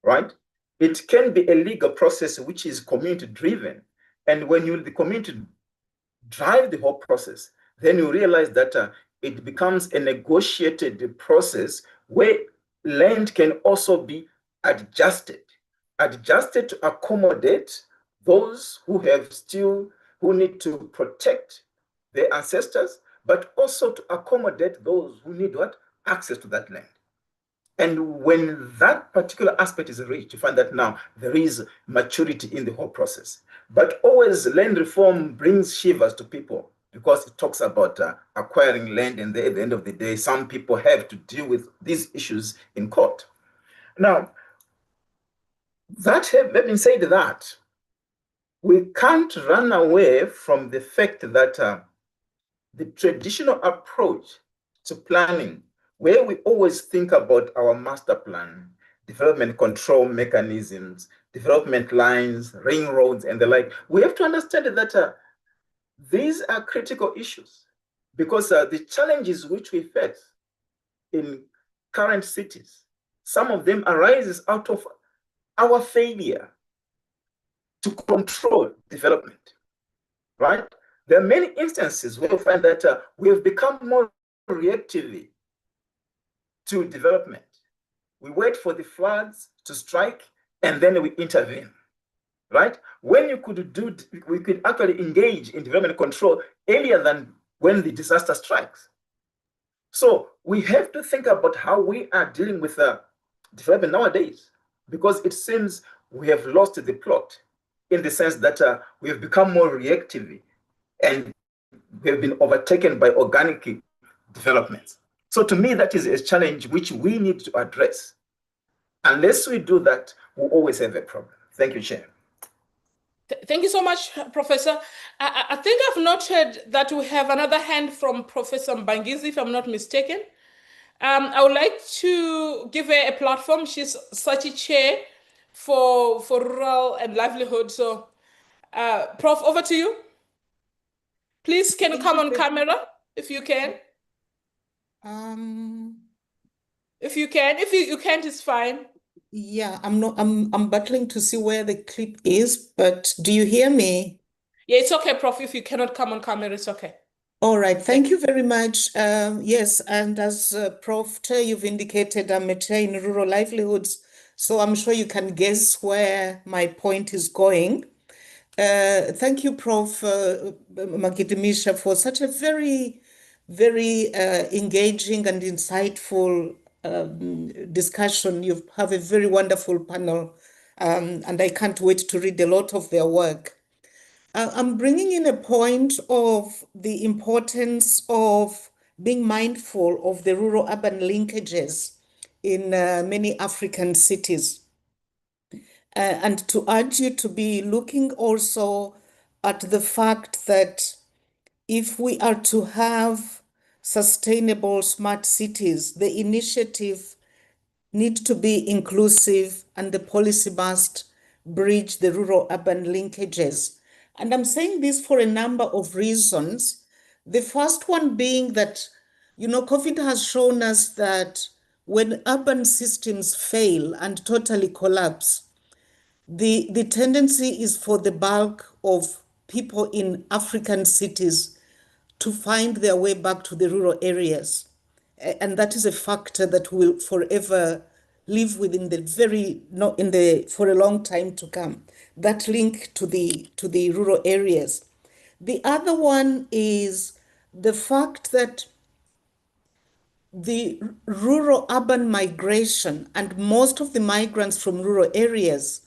right? It can be a legal process which is community-driven. And when the community drive the whole process, then you realize that it becomes a negotiated process where land can also be adjusted to accommodate those who need to protect their ancestors, but also to accommodate those who need access to that land. And when that particular aspect is reached, you find that now there is maturity in the whole process. But always land reform brings shivers to people because it talks about acquiring land, and at the end of the day, some people have to deal with these issues in court. Now, having said that, we can't run away from the fact that the traditional approach to planning, where we always think about our master plan, development control mechanisms, development lines, ring roads, and the like, we have to understand that these are critical issues because the challenges which we face in current cities, some of them arises out of our failure to control development, right? There are many instances where we find that we have become more reactive to development. We wait for the floods to strike and then we intervene, right? When we could actually engage in development control earlier than when the disaster strikes. So we have to think about how we are dealing with development nowadays, because it seems we have lost the plot in the sense that we have become more reactive and we have been overtaken by organic developments. So to me, that is a challenge which we need to address. Unless we do that, we'll always have a problem. Thank you, Chair. Thank you so much, Professor. I think I've noted that we have another hand from Professor Mbangizi, if I'm not mistaken. I would like to give her a platform. She's such a chair for rural and livelihood. So, Prof, over to you. Please, can you come on camera if you can? If you can, if you can't, it's fine. Yeah, I'm battling to see where the clip is, but do you hear me? Yeah, it's okay, Prof. If you cannot come on camera, it's okay. All right, thank you very much. Yes, and as Prof. Ter, you've indicated, I'm a chair in rural livelihoods, so I'm sure you can guess where my point is going. Thank you, Prof. Magidimisha, for such a very, very engaging and insightful discussion. You have a very wonderful panel, and I can't wait to read a lot of their work. I'm bringing in a point of the importance of being mindful of the rural-urban linkages in many African cities. And to urge you to be looking also at the fact that if we are to have sustainable smart cities, the initiative needs to be inclusive and the policy must bridge the rural-urban linkages. And I'm saying this for a number of reasons. The first one being that, COVID has shown us that when urban systems fail and totally collapse, the tendency is for the bulk of people in African cities to find their way back to the rural areas. And that is a factor that will forever live for a long time to come, that link to the rural areas. The other one is the fact that the rural-urban migration and most of the migrants from rural areas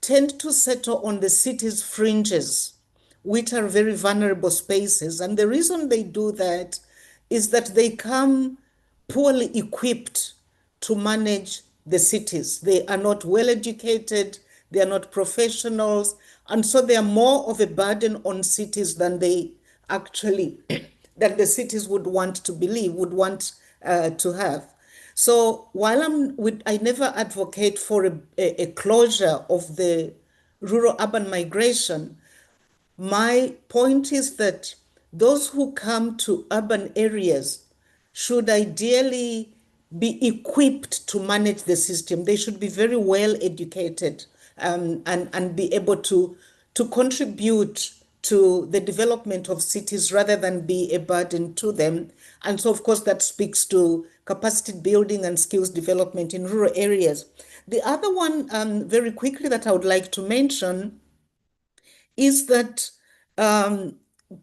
tend to settle on the city's fringes, which are very vulnerable spaces. And the reason they do that is that they come poorly equipped to manage the cities. They are not well educated, they are not professionals, and so they are more of a burden on cities than they actually, that the cities would want to believe, would want to have. So while I never advocate for a closure of the rural-urban migration, my point is that those who come to urban areas should ideally be equipped to manage the system. They should be very well educated, and be able to contribute to the development of cities rather than be a burden to them. And so, of course, that speaks to capacity building and skills development in rural areas. The other one, very quickly, that I would like to mention is that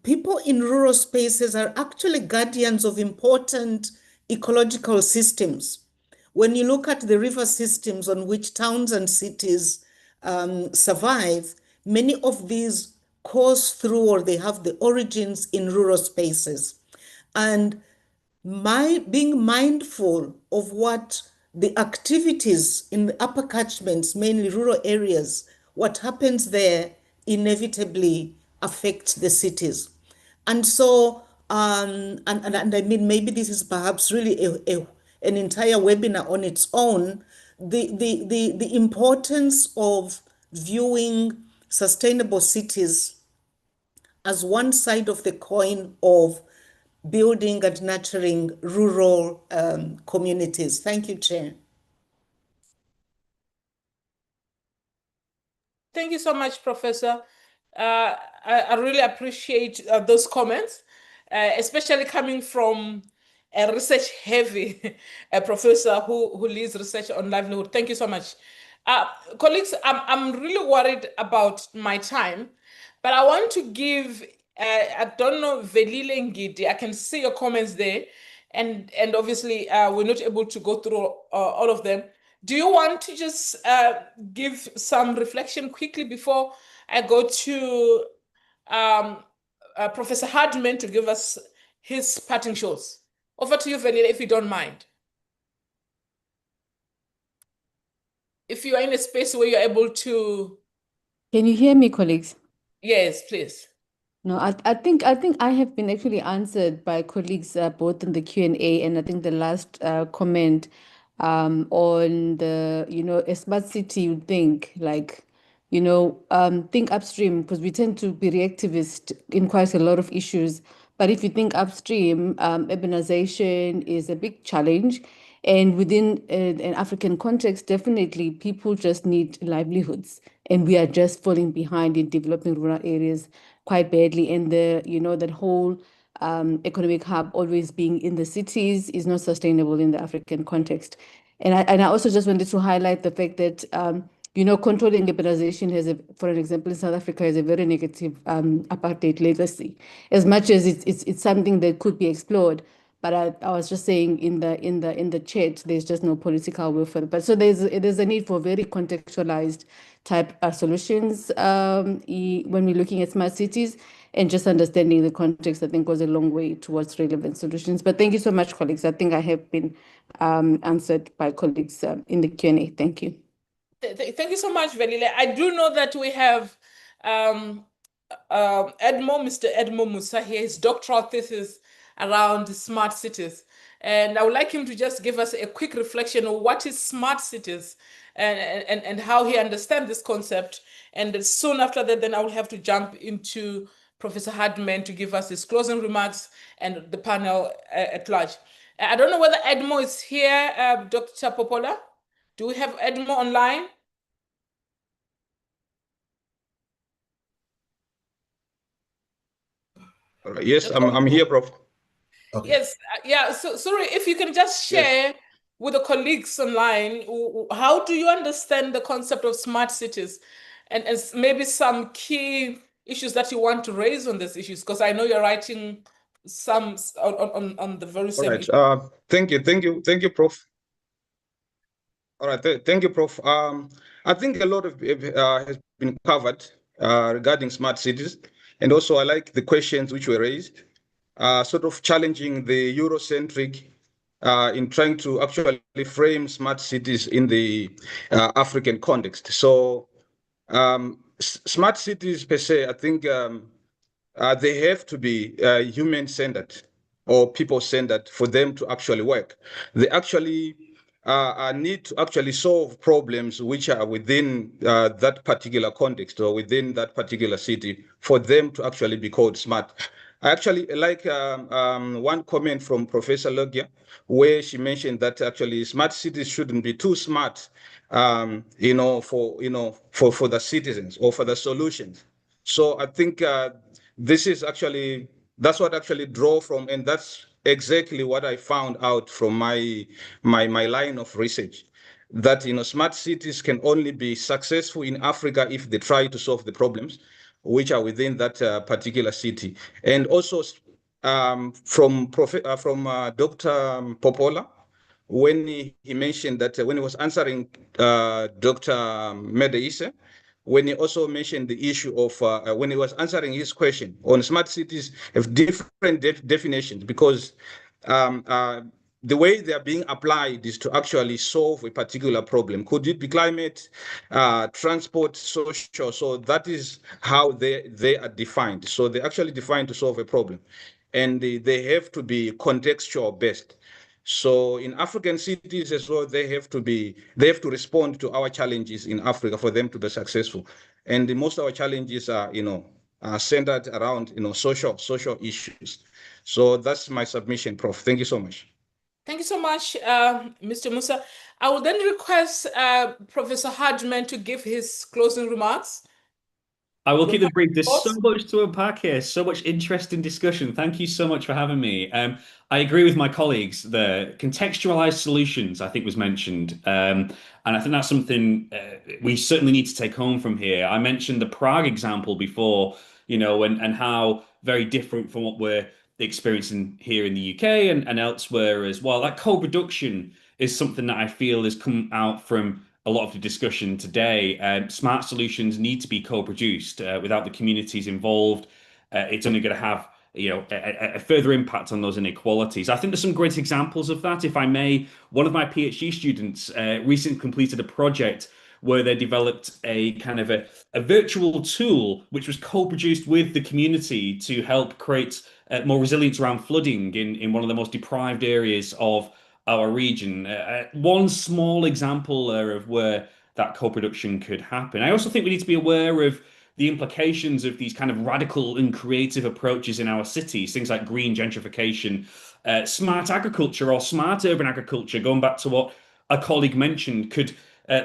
people in rural spaces are actually guardians of important ecological systems. When you look at the river systems on which towns and cities survive, many of these course through, or they have the origins in rural spaces. And being mindful of what the activities in the upper catchments, mainly rural areas, what happens there inevitably affects the cities. And so, and I mean, maybe this is perhaps really an entire webinar on its own, the importance of viewing sustainable cities as one side of the coin of building and nurturing rural communities. Thank you, Chair. Thank you so much, Professor. I really appreciate those comments, especially coming from a research-heavy professor who leads research on livelihood. Thank you so much. Colleagues, I'm really worried about my time, but I want to give, I don't know, Velile Ngidi, I can see your comments there, and obviously we're not able to go through all of them. Do you want to just give some reflection quickly before I go to Professor Hardman to give us his parting shots? Over to you, Velile, if you don't mind. If you are in a space where you're able to... Can you hear me, colleagues? Yes, please. No, I think I have been actually answered by colleagues both in the Q&A, and I think the last comment on the, a smart city, you think like, think upstream, because we tend to be reactivist in quite a lot of issues. But if you think upstream, urbanization is a big challenge. And within an African context, definitely people just need livelihoods. And we are just falling behind in developing rural areas quite badly. And that whole economic hub always being in the cities is not sustainable in the African context. And I also just wanted to highlight the fact that controlling urbanization for an example, in South Africa, has a very negative apartheid legacy. As much as it's something that could be explored, but I was just saying in the chat, there's just no political will for it. But so there's a need for very contextualized type solutions when we're looking at smart cities, and just understanding the context, I think, goes a long way towards relevant solutions. But thank you so much, colleagues. I think I have been answered by colleagues in the Q&A. Thank you. Thank you so much, Velile. I do know that we have Mr. Edmo Musa here, his doctoral thesis around smart cities. And I would like him to just give us a quick reflection of what is smart cities and how he understands this concept. And soon after that, then I will have to jump into Professor Hardman to give us his closing remarks and the panel at large. I don't know whether Edmo is here, Dr. Popola. Do we have Edmo online? Yes, I'm here, Prof. Okay. Yes, yeah. So sorry, if you can just share with the colleagues online, how do you understand the concept of smart cities, and maybe some key issues that you want to raise on these issues? Because I know you're writing some on the very same issue. Thank you, Prof. All right, thank you, Prof. I think a lot of has been covered regarding smart cities, and also I like the questions which were raised. sort of challenging the Eurocentric in trying to actually frame smart cities in the African context. So smart cities per se, I think they have to be human-centered or people-centered for them to actually work. They actually need to actually solve problems which are within that particular context or within that particular city for them to actually be called smart. I actually like one comment from Professor Logia, where she mentioned that actually smart cities shouldn't be too smart, for the citizens or for the solutions. So I think this is actually, that's what actually draw from, and that's exactly what I found out from my line of research, that smart cities can only be successful in Africa if they try to solve the problems which are within that particular city. And also from Dr. Popola, when he mentioned that when he was answering Dr. Medeise, when he also mentioned the issue of when he was answering his question on smart cities have different definitions, because the way they are being applied is to actually solve a particular problem. Could it be climate, transport, social? So that is how they are defined. So they're actually defined to solve a problem, and they have to be contextual based. So in African cities as well, they have to respond to our challenges in Africa for them to be successful. And most of our challenges are, are centered around, social issues. So that's my submission, Prof. Thank you so much. Thank you so much, Mr. Musa. I will then request Professor Hardman to give his closing remarks. I will keep them brief. There's so much to unpack here, so much interesting discussion. Thank you so much for having me. I agree with my colleagues. The contextualized solutions, I think, was mentioned. And I think that's something we certainly need to take home from here. I mentioned the Prague example before, and how very different from what we're experiencing here in the UK and elsewhere as well. That co-production is something that I feel has come out from a lot of the discussion today. Smart solutions need to be co-produced. Without the communities involved, it's only going to have a further impact on those inequalities. I think there's some great examples of that. If I may, one of my PhD students recently completed a project where they developed a kind of a virtual tool which was co-produced with the community to help create more resilience around flooding in one of the most deprived areas of our region. One small example there of where that co-production could happen. I also think we need to be aware of the implications of these kind of radical and creative approaches in our cities, things like green gentrification, smart agriculture or smart urban agriculture, going back to what a colleague mentioned, could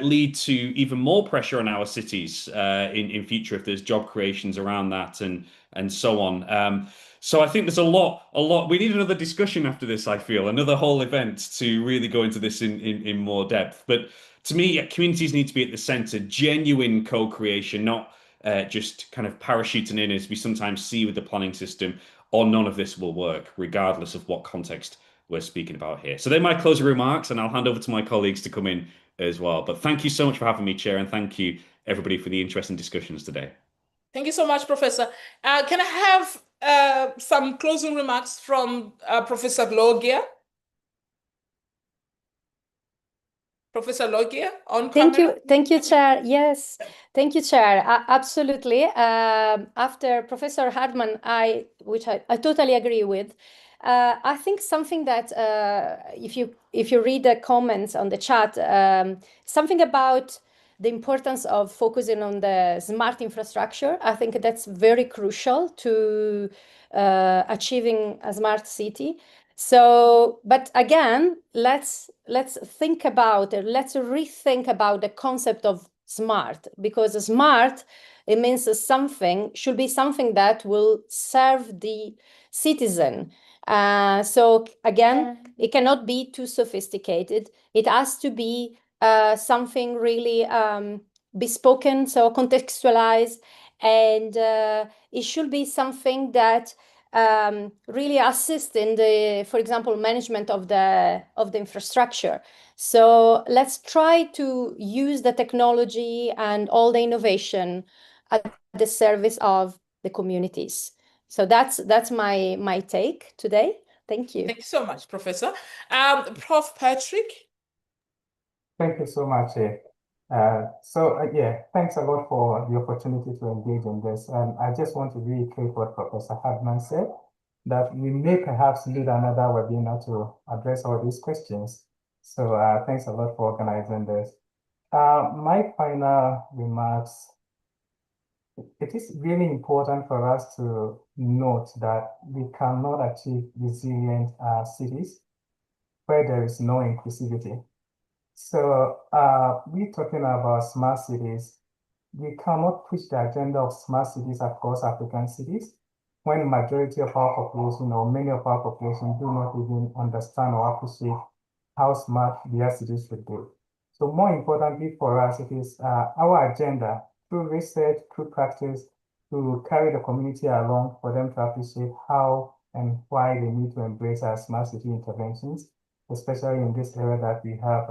lead to even more pressure on our cities in future if there's job creations around that and so on. So I think there's a lot. We need another discussion after this, I feel, another whole event to really go into this in more depth. But to me, communities need to be at the center, genuine co-creation, not just kind of parachuting in as we sometimes see with the planning system, or none of this will work, regardless of what context we're speaking about here. So they're my closing remarks, and I'll hand over to my colleagues to come in as well. But thank you so much for having me, Chair, and thank you, everybody, for the interesting discussions today. Thank you so much, Professor. Can I have some closing remarks from Professor Logia? Professor Logia, on camera. Thank you, Chair. Yes, thank you, Chair. Absolutely. After Professor Hardman, which I totally agree with. I think something that if you read the comments on the chat, something about the importance of focusing on the smart infrastructure. I think that's very crucial to achieving a smart city. So, but again, let's think about it. Let's rethink about the concept of smart, because smart, it means should be something that will serve the citizen. So again, it cannot be too sophisticated. It has to be something really bespoken, so contextualized, and it should be something that really assist in the, for example, management of the infrastructure. So let's try to use the technology and all the innovation at the service of the communities. So that's my take today. Thank you. Thank you so much, Professor. Prof. Patrick. Thank you so much. Yeah, thanks a lot for the opportunity to engage in this. I just want to reiterate what Professor Hardman said, that we may perhaps need another webinar to address all these questions. So thanks a lot for organizing this. My final remarks, it is really important for us to note that we cannot achieve resilient cities where there is no inclusivity. So we're talking about smart cities. We cannot push the agenda of smart cities across African cities when majority of our population or many of our population do not even understand or appreciate how smart their cities should be. So more importantly for us, it is our agenda through research, through practice, to carry the community along for them to appreciate how and why they need to embrace our smart city interventions, especially in this era that we have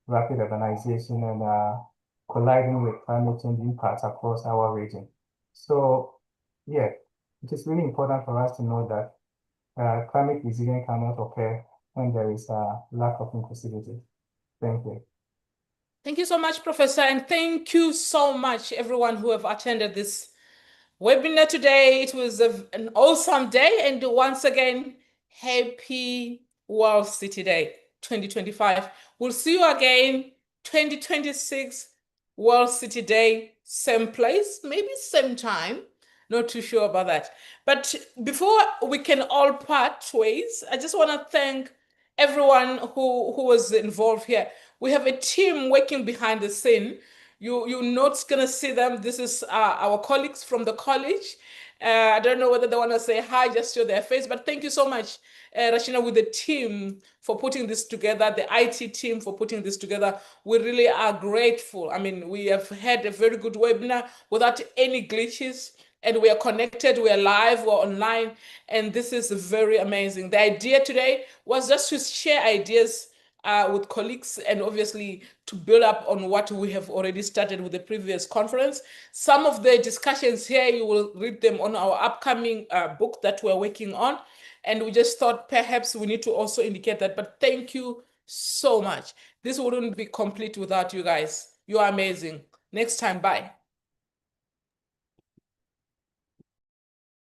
rapid urbanization and colliding with climate change impacts across our region. So, yeah, it is really important for us to know that climate resilience cannot occur when there is a lack of inclusivity. Thank you. Thank you so much, Professor, and thank you so much, everyone who have attended this webinar today. It was an awesome day, and once again, happy World City Day 2025. We'll see you again 2026 World City Day, same place, maybe same time. Not too sure about that. But before we can all part ways, I just want to thank everyone who was involved here. We have a team working behind the scene. You're not gonna see them. This is our colleagues from the college. I don't know whether they want to say hi, just show their face, but thank you so much, Rashina, with the team for putting this together, the IT team for putting this together. We really are grateful. I mean, we have had a very good webinar without any glitches, and we are connected, we are live, we're online, and this is very amazing. The idea today was just to share ideas with colleagues and obviously to build up on what we have already started with the previous conference. Some of the discussions here, you will read them on our upcoming book that we're working on. And we just thought perhaps we need to also indicate that, but thank you so much. This wouldn't be complete without you guys. You are amazing. Next time, bye.